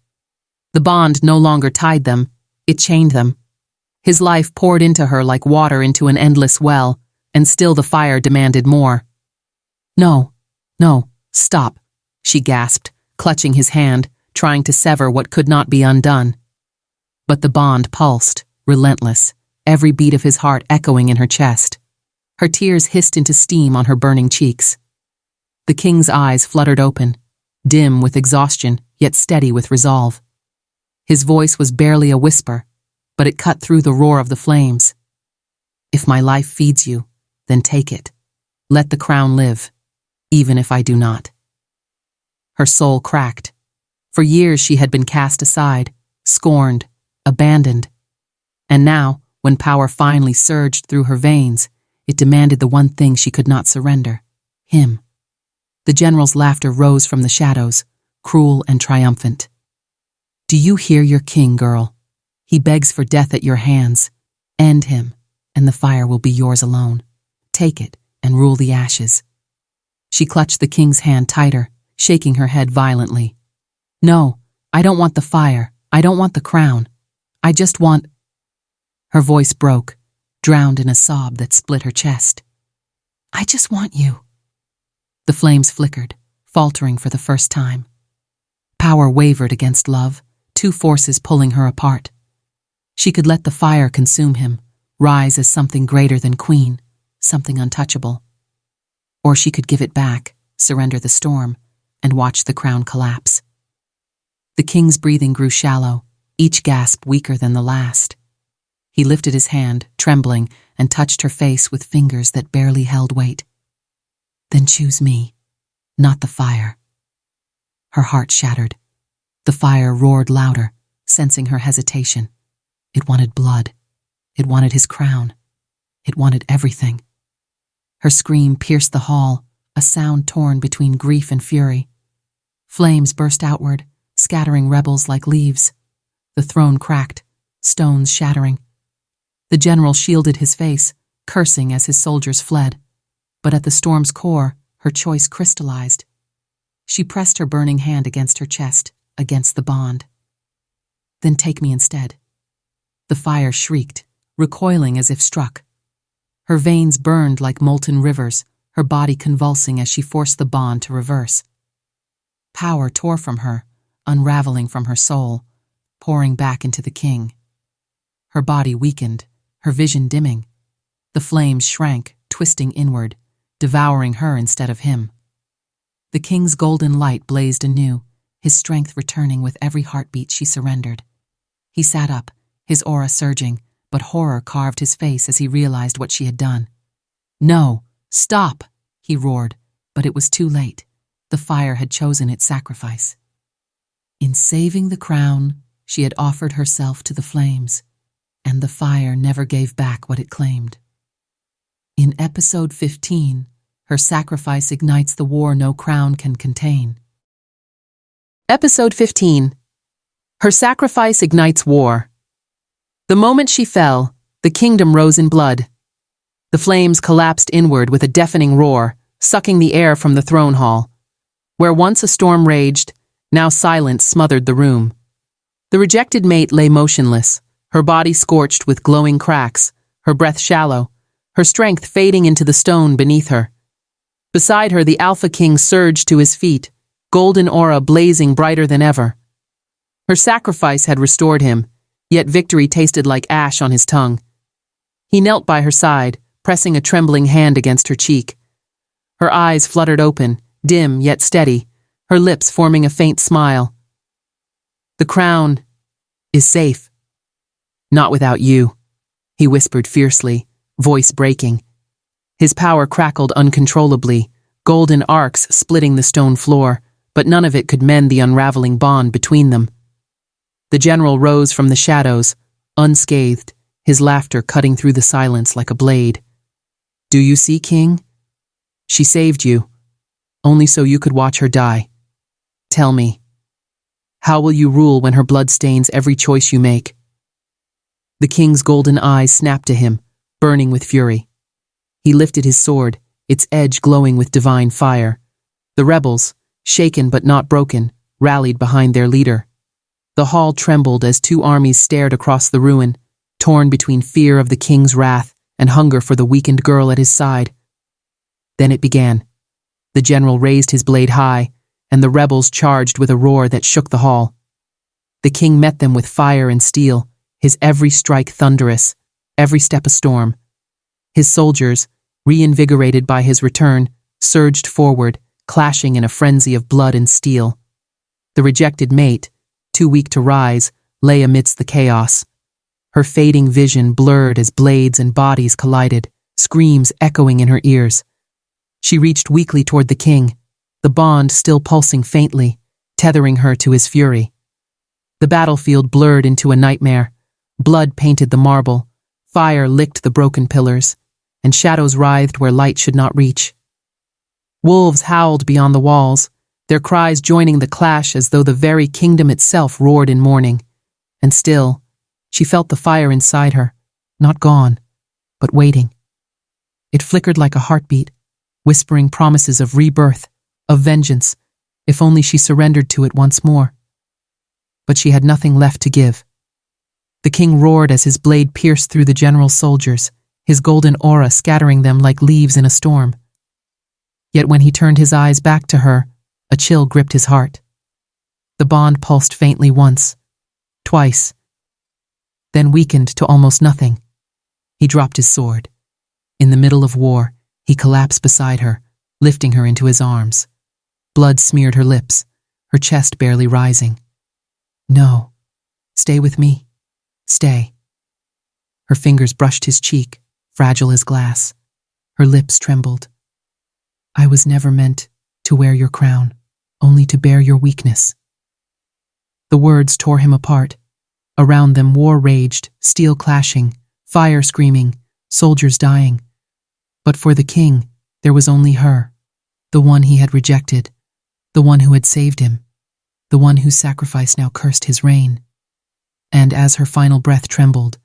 The bond no longer tied them, it chained them. His life poured into her like water into an endless well, and still the fire demanded more. "No, no, stop," she gasped, clutching his hand, trying to sever what could not be undone. But the bond pulsed, relentless, every beat of his heart echoing in her chest. Her tears hissed into steam on her burning cheeks. The king's eyes fluttered open, dim with exhaustion, yet steady with resolve. His voice was barely a whisper, but it cut through the roar of the flames. "If my life feeds you, then take it. Let the crown live, even if I do not." Her soul cracked. For years she had been cast aside, scorned, abandoned. And now, When power finally surged through her veins, it demanded the one thing she could not surrender: him. The general's laughter rose from the shadows, cruel and triumphant. "Do you hear your king, girl? He begs for death at your hands. End him, and the fire will be yours alone. Take it and rule the ashes." She clutched the king's hand tighter, shaking her head violently. "No, I don't want the fire. I don't want the crown. I just want—" Her voice broke, drowned in a sob that split her chest. "I just want you." The flames flickered, faltering for the first time. Power wavered against love, two forces pulling her apart. She could let the fire consume him, rise as something greater than queen, something untouchable. Or she could give it back, surrender the storm, and watch the crown collapse. The king's breathing grew shallow, each gasp weaker than the last. He lifted his hand, trembling, and touched her face with fingers that barely held weight. "Then choose me, not the fire." Her heart shattered. The fire roared louder, sensing her hesitation. It wanted blood. It wanted his crown. It wanted everything. Her scream pierced the hall, a sound torn between grief and fury. Flames burst outward, scattering rebels like leaves. The throne cracked, stones shattering. The general shielded his face, cursing as his soldiers fled. But at the storm's core, her choice crystallized. She pressed her burning hand against her chest, against the bond. "Then take me instead." The fire shrieked, recoiling as if struck. Her veins burned like molten rivers, her body convulsing as she forced the bond to reverse. Power tore from her, unraveling from her soul, pouring back into the king. Her body weakened, her vision dimming. The flames shrank, twisting inward, devouring her instead of him. The king's golden light blazed anew, his strength returning with every heartbeat she surrendered. He sat up, his aura surging, but horror carved his face as he realized what she had done. "No, stop!" he roared, but it was too late. The fire had chosen its sacrifice. In saving the crown, she had offered herself to the flames, and the fire never gave back what it claimed. In episode 15, her sacrifice ignites the war no crown can contain. Episode 15. Her sacrifice ignites war. The moment she fell, the kingdom rose in blood. The flames collapsed inward with a deafening roar, sucking the air from the throne hall. Where once a storm raged, now silence smothered the room. The rejected mate lay motionless, her body scorched with glowing cracks, her breath shallow, her strength fading into the stone beneath her. Beside her, the Alpha King surged to his feet, golden aura blazing brighter than ever. Her sacrifice had restored him, yet victory tasted like ash on his tongue. He knelt by her side, pressing a trembling hand against her cheek. Her eyes fluttered open, dim yet steady, her lips forming a faint smile. "The crown is safe. Not without you," he whispered fiercely, voice breaking. His power crackled uncontrollably, golden arcs splitting the stone floor, but none of it could mend the unraveling bond between them. The general rose from the shadows, unscathed, his laughter cutting through the silence like a blade. "Do you see, King? She saved you, only so you could watch her die. Tell me, how will you rule when her blood stains every choice you make?" The king's golden eyes snapped to him, burning with fury. He lifted his sword, its edge glowing with divine fire. The rebels, shaken but not broken, rallied behind their leader. The hall trembled as two armies stared across the ruin, torn between fear of the king's wrath and hunger for the weakened girl at his side. Then it began. The general raised his blade high, and the rebels charged with a roar that shook the hall. The king met them with fire and steel, his every strike thunderous, every step a storm. His soldiers, reinvigorated by his return, surged forward, clashing in a frenzy of blood and steel. The rejected mate, too weak to rise, lay amidst the chaos. Her fading vision blurred as blades and bodies collided, screams echoing in her ears. She reached weakly toward the king, the bond still pulsing faintly, tethering her to his fury. The battlefield blurred into a nightmare. Blood painted the marble, Fire licked the broken pillars, and shadows writhed where light should not reach. Wolves howled beyond the walls, their cries joining the clash as though the very kingdom itself roared in mourning. And still, she felt the fire inside her, not gone, but waiting. It flickered like a heartbeat, whispering promises of rebirth, of vengeance, if only she surrendered to it once more. But she had nothing left to give. The king roared as his blade pierced through the general's soldiers, his golden aura scattering them like leaves in a storm. Yet when he turned his eyes back to her, a chill gripped his heart. The bond pulsed faintly once, twice, then weakened to almost nothing. He dropped his sword. In the middle of war, he collapsed beside her, lifting her into his arms. Blood smeared her lips, her chest barely rising. No, stay with me. Stay. Her fingers brushed his cheek, fragile as glass. Her lips trembled. I was never meant to wear your crown, only to bear your weakness. The words tore him apart. Around them war raged, steel clashing, fire screaming, soldiers dying. But for the king, there was only her, the one he had rejected, the one who had saved him, the one whose sacrifice now cursed his reign. And as her final breath trembled,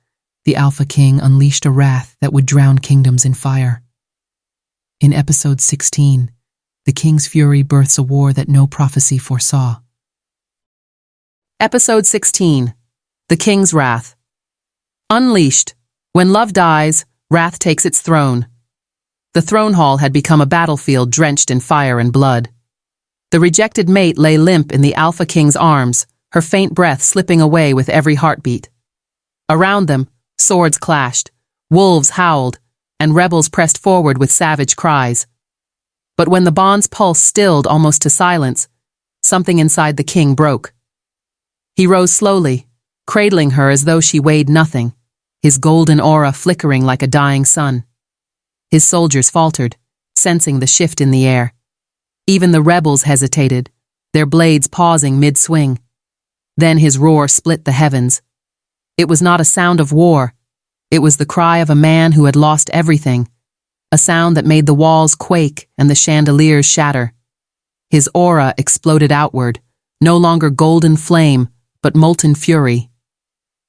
the Alpha King unleashed a wrath that would drown kingdoms in fire. In episode 16, the king's fury births a war that no prophecy foresaw. Episode 16, The King's Wrath. Unleashed. When love dies, wrath takes its throne. The throne hall had become a battlefield drenched in fire and blood. The rejected mate lay limp in the Alpha King's arms, her faint breath slipping away with every heartbeat. Around them, swords clashed, wolves howled, and rebels pressed forward with savage cries. But when the bond's pulse stilled almost to silence, something inside the king broke. He rose slowly, cradling her as though she weighed nothing, his golden aura flickering like a dying sun. His soldiers faltered, sensing the shift in the air. Even the rebels hesitated, their blades pausing mid-swing. Then his roar split the heavens. It was not a sound of war. It was the cry of a man who had lost everything, a sound that made the walls quake and the chandeliers shatter. His aura exploded outward, no longer golden flame, but molten fury.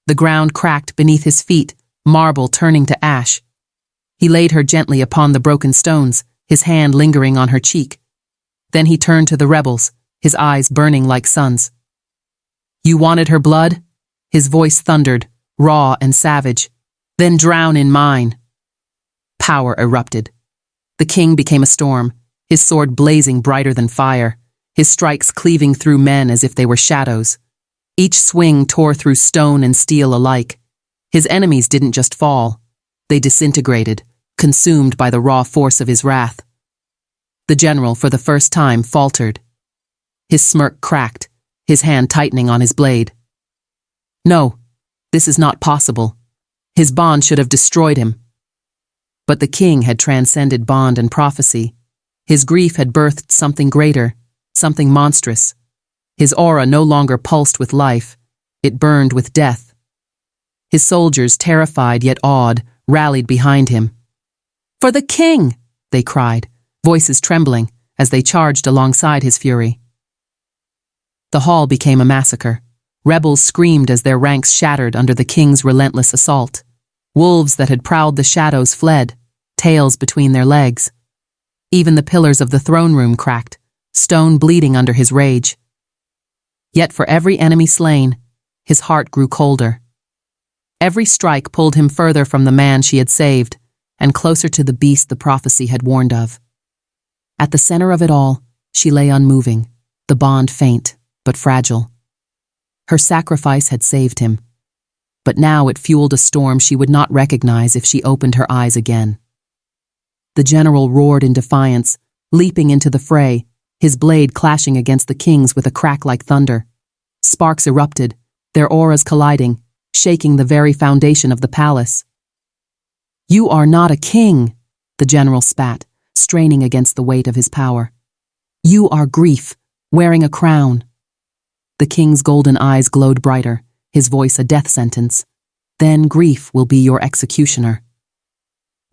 The ground cracked beneath his feet, marble turning to ash. He laid her gently upon the broken stones, his hand lingering on her cheek. Then he turned to the rebels, his eyes burning like suns. You wanted her blood? His voice thundered, raw and savage. Then drown in mine. Power erupted. The king became a storm, his sword blazing brighter than fire, his strikes cleaving through men as if they were shadows. Each swing tore through stone and steel alike. His enemies didn't just fall. They disintegrated, consumed by the raw force of his wrath. The general, for the first time, faltered. His smirk cracked, his hand tightening on his blade. No, this is not possible. His bond should have destroyed him. But the king had transcended bond and prophecy. His grief had birthed something greater, something monstrous. His aura no longer pulsed with life, it burned with death. His soldiers, terrified yet awed, rallied behind him. For the king! They cried, voices trembling, as they charged alongside his fury. The hall became a massacre. Rebels screamed as their ranks shattered under the king's relentless assault. Wolves that had prowled the shadows fled, tails between their legs. Even the pillars of the throne room cracked, stone bleeding under his rage. Yet for every enemy slain, his heart grew colder. Every strike pulled him further from the man she had saved, and closer to the beast the prophecy had warned of. At the center of it all, she lay unmoving, the bond faint, but fragile. Her sacrifice had saved him, but now it fueled a storm she would not recognize if she opened her eyes again. The general roared in defiance, leaping into the fray, his blade clashing against the king's with a crack like thunder. Sparks erupted, their auras colliding, shaking the very foundation of the palace. You are not a king, the general spat, straining against the weight of his power. You are grief, wearing a crown. The king's golden eyes glowed brighter, his voice a death sentence. Then grief will be your executioner."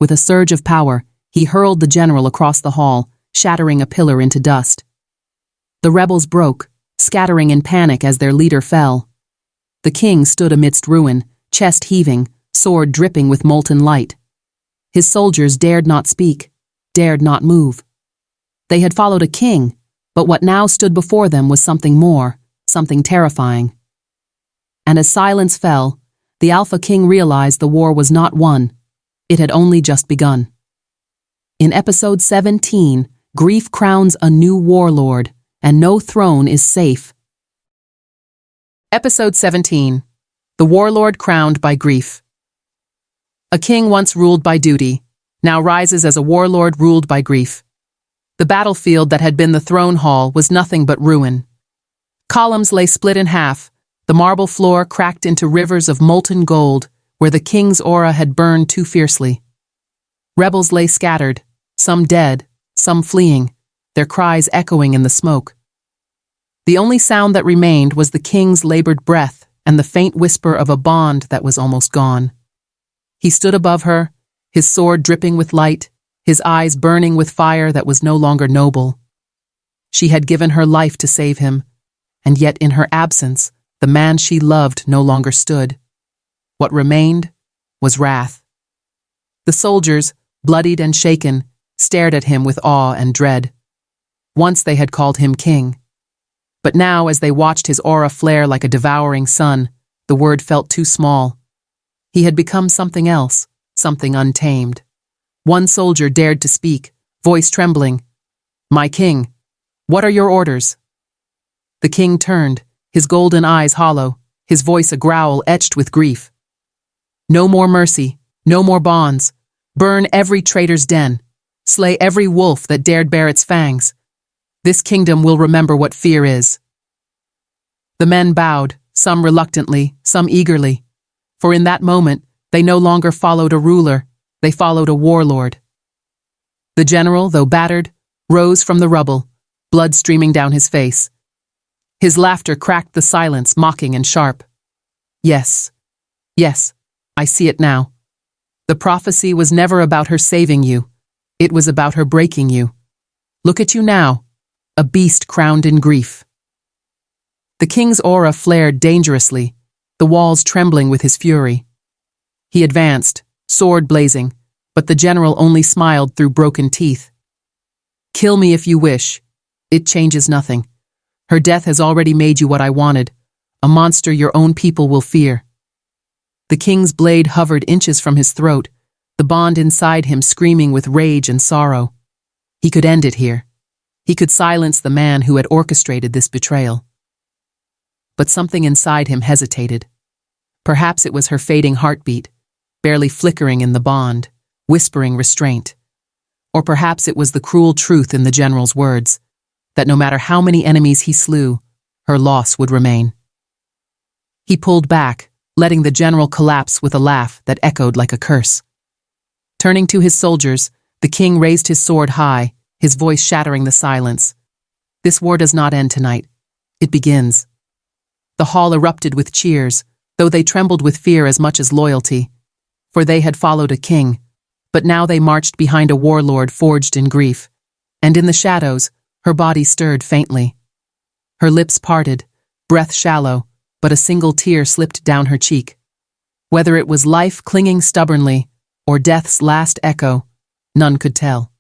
With a surge of power, he hurled the general across the hall, shattering a pillar into dust. The rebels broke, scattering in panic as their leader fell. The king stood amidst ruin, chest heaving, sword dripping with molten light. His soldiers dared not speak, dared not move. They had followed a king, but what now stood before them was something more, something terrifying. And as silence fell, the Alpha King realized the war was not won. It had only just begun. In episode 17, grief crowns a new warlord, and no throne is safe. Episode 17. The Warlord Crowned by Grief. A king once ruled by duty, now rises as a warlord ruled by grief. The battlefield that had been the throne hall was nothing but ruin. Columns lay split in half, the marble floor cracked into rivers of molten gold, where the king's aura had burned too fiercely. Rebels lay scattered, some dead, some fleeing, their cries echoing in the smoke. The only sound that remained was the king's labored breath and the faint whisper of a bond that was almost gone. He stood above her, his sword dripping with light, his eyes burning with fire that was no longer noble. She had given her life to save him, and yet in her absence, the man she loved no longer stood. What remained was wrath. The soldiers, bloodied and shaken, stared at him with awe and dread. Once they had called him king. But now, as they watched his aura flare like a devouring sun, the word felt too small. He had become something else, something untamed. One soldier dared to speak, voice trembling. "My king, what are your orders?" The king turned, his golden eyes hollow, his voice a growl etched with grief. "No more mercy, no more bonds. Burn every traitor's den. Slay every wolf that dared bare its fangs. This kingdom will remember what fear is." The men bowed, some reluctantly, some eagerly. For in that moment, they no longer followed a ruler, they followed a warlord. The general, though battered, rose from the rubble, blood streaming down his face. His laughter cracked the silence, mocking and sharp. "Yes, yes, I see it now. The prophecy was never about her saving you. It was about her breaking you. Look at you now, a beast crowned in grief." The king's aura flared dangerously, the walls trembling with his fury. He advanced, sword blazing, but the general only smiled through broken teeth. "Kill me if you wish. It changes nothing. Her death has already made you what I wanted, a monster your own people will fear." The king's blade hovered inches from his throat, the bond inside him screaming with rage and sorrow. He could end it here. He could silence the man who had orchestrated this betrayal. But something inside him hesitated. Perhaps it was her fading heartbeat, barely flickering in the bond, whispering restraint. Or perhaps it was the cruel truth in the general's words, that no matter how many enemies he slew, her loss would remain. He pulled back, letting the general collapse with a laugh that echoed like a curse. Turning to his soldiers, the king raised his sword high, his voice shattering the silence. "This war does not end tonight. It begins." The hall erupted with cheers, though they trembled with fear as much as loyalty. For they had followed a king, but now they marched behind a warlord forged in grief. And in the shadows, her body stirred faintly. Her lips parted, breath shallow, but a single tear slipped down her cheek. Whether it was life clinging stubbornly, or death's last echo, none could tell.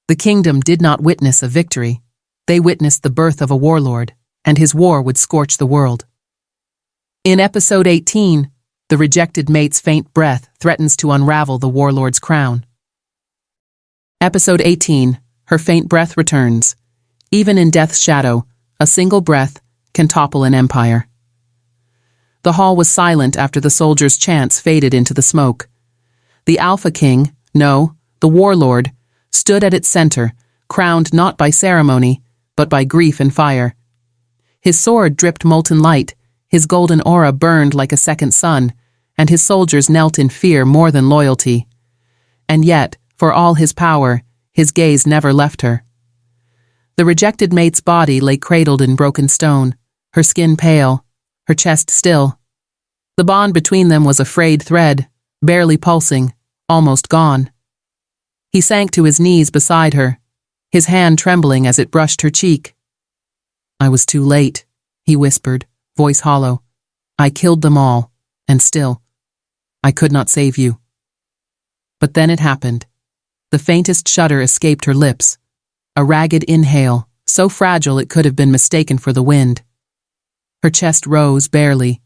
The kingdom did not witness a victory. They witnessed the birth of a warlord, and his war would scorch the world. In episode 18, the rejected mate's faint breath threatens to unravel the warlord's crown. Episode 18, her faint breath returns. Even in death's shadow, a single breath can topple an empire. The hall was silent after the soldiers' chants faded into the smoke. The Alpha King, no, the warlord, stood at its center, crowned not by ceremony, but by grief and fire. His sword dripped molten light, his golden aura burned like a second sun, and his soldiers knelt in fear more than loyalty. And yet, for all his power, his gaze never left her. The rejected mate's body lay cradled in broken stone, her skin pale, her chest still. The bond between them was a frayed thread, barely pulsing, almost gone. He sank to his knees beside her, his hand trembling as it brushed her cheek. "I was too late," he whispered, voice hollow. "I killed them all, and still, I could not save you." But then it happened. The faintest shudder escaped her lips, a ragged inhale, so fragile it could have been mistaken for the wind. Her chest rose barely,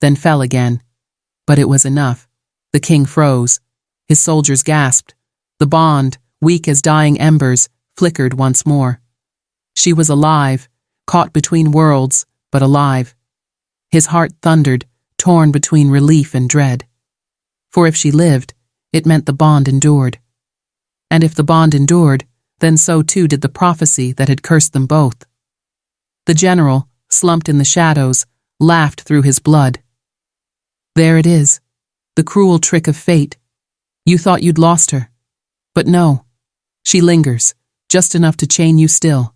then fell again. But it was enough. The king froze. His soldiers gasped. The bond, weak as dying embers, flickered once more. She was alive, caught between worlds, but alive. His heart thundered, torn between relief and dread. For if she lived, it meant the bond endured. And if the bond endured, then so too did the prophecy that had cursed them both. The general, slumped in the shadows, laughed through his blood. "There it is, the cruel trick of fate. You thought you'd lost her. But no, she lingers, just enough to chain you still.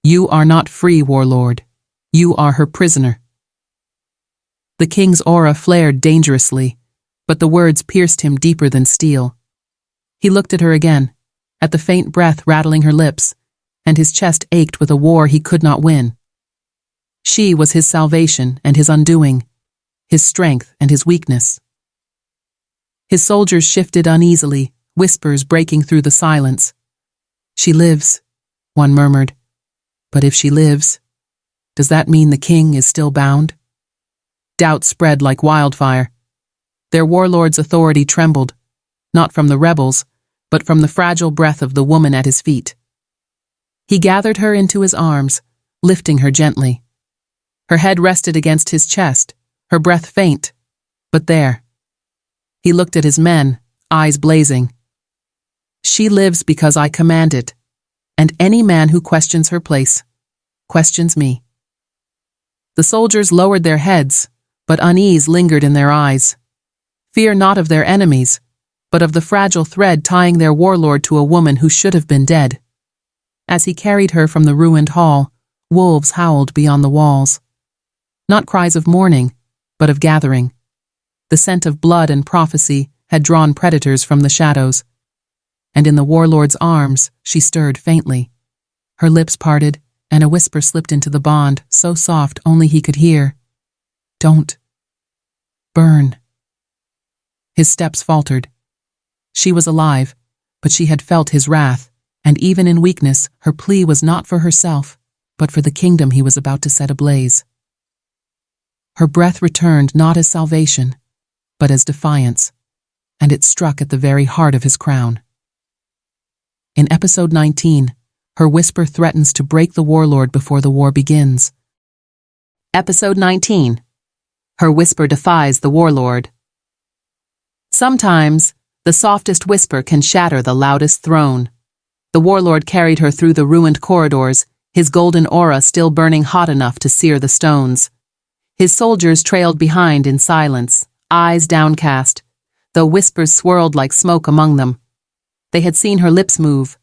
You are not free, warlord. You are her prisoner." The king's aura flared dangerously, but the words pierced him deeper than steel. He looked at her again, at the faint breath rattling her lips, and his chest ached with a war he could not win. She was his salvation and his undoing, his strength and his weakness. His soldiers shifted uneasily, whispers breaking through the silence. "She lives," one murmured. "But if she lives, does that mean the king is still bound?" Doubt spread like wildfire. Their warlord's authority trembled, not from the rebels, but from the fragile breath of the woman at his feet. He gathered her into his arms, lifting her gently. Her head rested against his chest, her breath faint, but there. He looked at his men, eyes blazing. "She lives because I command it, and any man who questions her place, questions me." The soldiers lowered their heads, but unease lingered in their eyes. Fear not of their enemies, but of the fragile thread tying their warlord to a woman who should have been dead. As he carried her from the ruined hall, wolves howled beyond the walls. Not cries of mourning, but of gathering. The scent of blood and prophecy had drawn predators from the shadows. And in the warlord's arms, she stirred faintly. Her lips parted, and a whisper slipped into the bond, so soft only he could hear. "Don't burn." His steps faltered. She was alive, but she had felt his wrath, and even in weakness, her plea was not for herself, but for the kingdom he was about to set ablaze. Her breath returned not as salvation, but as defiance, and it struck at the very heart of his crown. In episode 19, her whisper threatens to break the warlord before the war begins. Episode 19. Her whisper defies the warlord. Sometimes, the softest whisper can shatter the loudest throne. The warlord carried her through the ruined corridors, his golden aura still burning hot enough to sear the stones. His soldiers trailed behind in silence, eyes downcast, though whispers swirled like smoke among them. They had seen her lips move.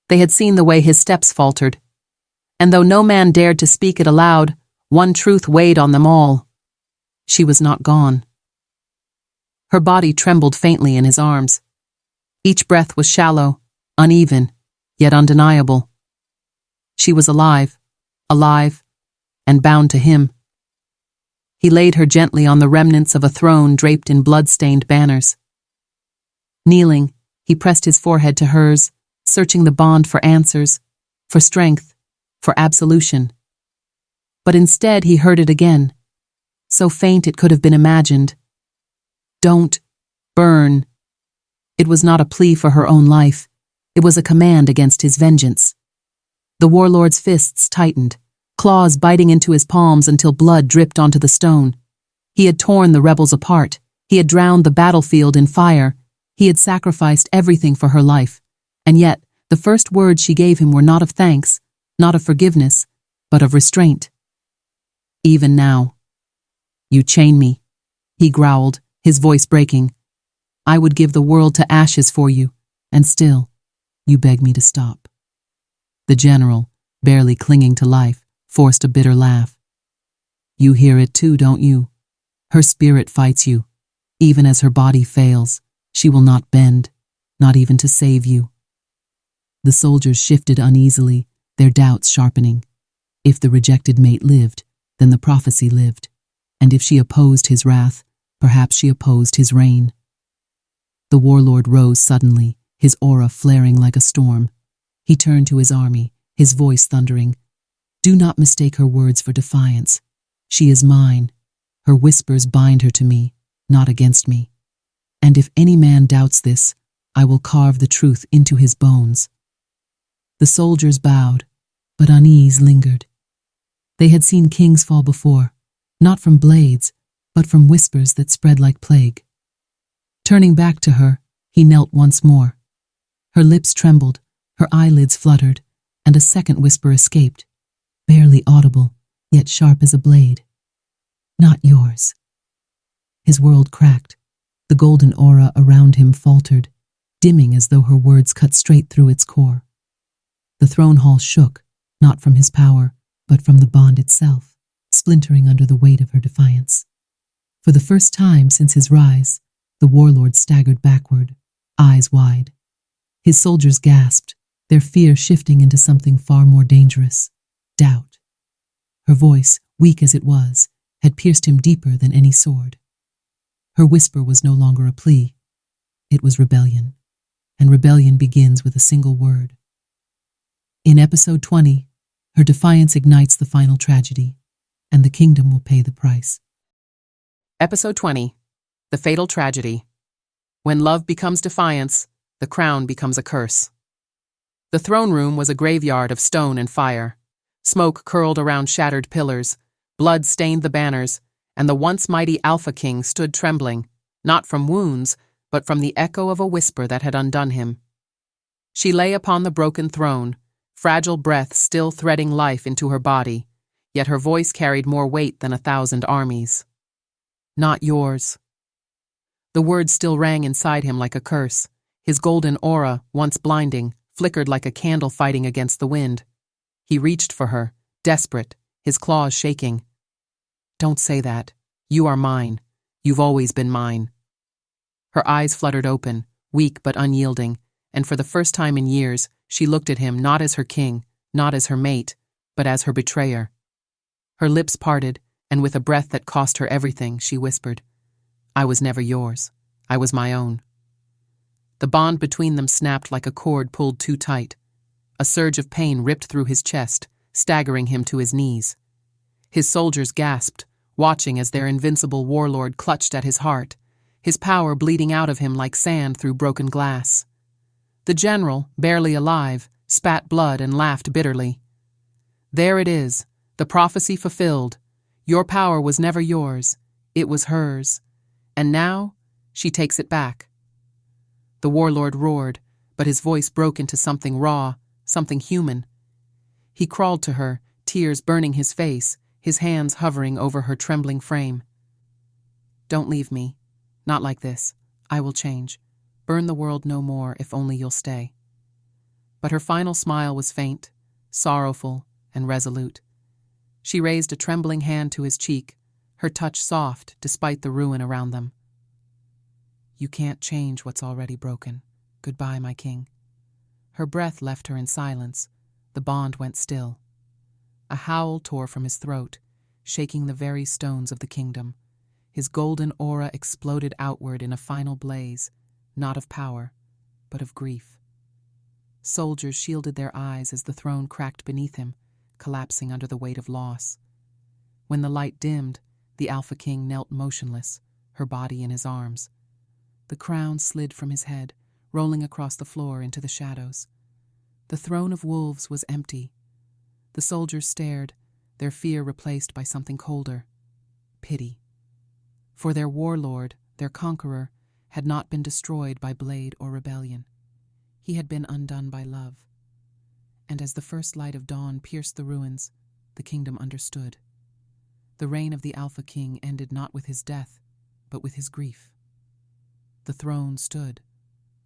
They had seen the way his steps faltered. And though no man dared to speak it aloud, one truth weighed on them all. She was not gone. Her body trembled faintly in his arms. Each breath was shallow, uneven, yet undeniable. She was alive, and bound to him. He laid her gently on the remnants of a throne draped in blood-stained banners. Kneeling, he pressed his forehead to hers, searching the bond for answers, for strength, for absolution. But instead he heard it again, so faint it could have been imagined. "Don't burn." It was not a plea for her own life. It was a command against his vengeance. The warlord's fists tightened, claws biting into his palms until blood dripped onto the stone. He had torn the rebels apart. He had drowned the battlefield in fire. He had sacrificed everything for her life. And yet, the first words she gave him were not of thanks, not of forgiveness, but of restraint. "Even now, you chain me," he growled, his voice breaking. "I would give the world to ashes for you, and still, you beg me to stop." The general, barely clinging to life, forced a bitter laugh. "You hear it too, don't you?" Her spirit fights you. Even as her body fails, she will not bend, not even to save you. The soldiers shifted uneasily, their doubts sharpening. If the rejected mate lived, then the prophecy lived. And if she opposed his wrath, perhaps she opposed his reign. The warlord rose suddenly, his aura flaring like a storm. He turned to his army, his voice thundering. Do not mistake her words for defiance. She is mine. Her whispers bind her to me, not against me. And if any man doubts this, I will carve the truth into his bones. The soldiers bowed, but unease lingered. They had seen kings fall before, not from blades, but from whispers that spread like plague. Turning back to her, he knelt once more. Her lips trembled, her eyelids fluttered, and a second whisper escaped, barely audible, yet sharp as a blade. Not yours. His world cracked. The golden aura around him faltered, dimming as though her words cut straight through its core. The throne hall shook, not from his power, but from the bond itself, splintering under the weight of her defiance. For the first time since his rise, the warlord staggered backward, eyes wide. His soldiers gasped, their fear shifting into something far more dangerous, doubt. Her voice, weak as it was, had pierced him deeper than any sword. Her whisper was no longer a plea. It was rebellion, and rebellion begins with a single word. In episode 20, her defiance ignites the final tragedy, and the kingdom will pay the price. Episode 20, The Fatal Tragedy. When love becomes defiance, the crown becomes a curse. The throne room was a graveyard of stone and fire. Smoke curled around shattered pillars, blood stained the banners, and the once mighty Alpha King stood trembling, not from wounds, but from the echo of a whisper that had undone him. She lay upon the broken throne, fragile breath still threading life into her body, yet her voice carried more weight than 1,000 armies. Not yours. The words still rang inside him like a curse. His golden aura, once blinding, flickered like a candle fighting against the wind. He reached for her, desperate, his claws shaking. Don't say that. You are mine. You've always been mine. Her eyes fluttered open, weak but unyielding, and for the first time in years, she looked at him not as her king, not as her mate, but as her betrayer. Her lips parted, and with a breath that cost her everything, she whispered, I was never yours. I was my own. The bond between them snapped like a cord pulled too tight. A surge of pain ripped through his chest, staggering him to his knees. His soldiers gasped, watching as their invincible warlord clutched at his heart, his power bleeding out of him like sand through broken glass. The general, barely alive, spat blood and laughed bitterly. There it is, the prophecy fulfilled. Your power was never yours, it was hers. And now, she takes it back. The warlord roared, but his voice broke into something raw, something human. He crawled to her, tears burning his face, his hands hovering over her trembling frame. Don't leave me. Not like this. I will change. Burn the world no more if only you'll stay. But her final smile was faint, sorrowful, and resolute. She raised a trembling hand to his cheek, her touch soft despite the ruin around them. You can't change what's already broken. Goodbye, my king. Her breath left her in silence. The bond went still. A howl tore from his throat, shaking the very stones of the kingdom. His golden aura exploded outward in a final blaze, not of power, but of grief. Soldiers shielded their eyes as the throne cracked beneath him, collapsing under the weight of loss. When the light dimmed, the Alpha King knelt motionless, her body in his arms. The crown slid from his head, rolling across the floor into the shadows. The throne of wolves was empty. The soldiers stared, their fear replaced by something colder, pity. For their warlord, their conqueror, had not been destroyed by blade or rebellion. He had been undone by love. And as the first light of dawn pierced the ruins, the kingdom understood. The reign of the Alpha King ended not with his death, but with his grief. The throne stood,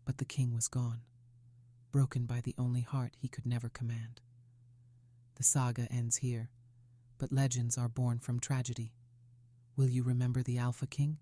but the king was gone, broken by the only heart he could never command. The saga ends here, but legends are born from tragedy. Will you remember the Alpha King?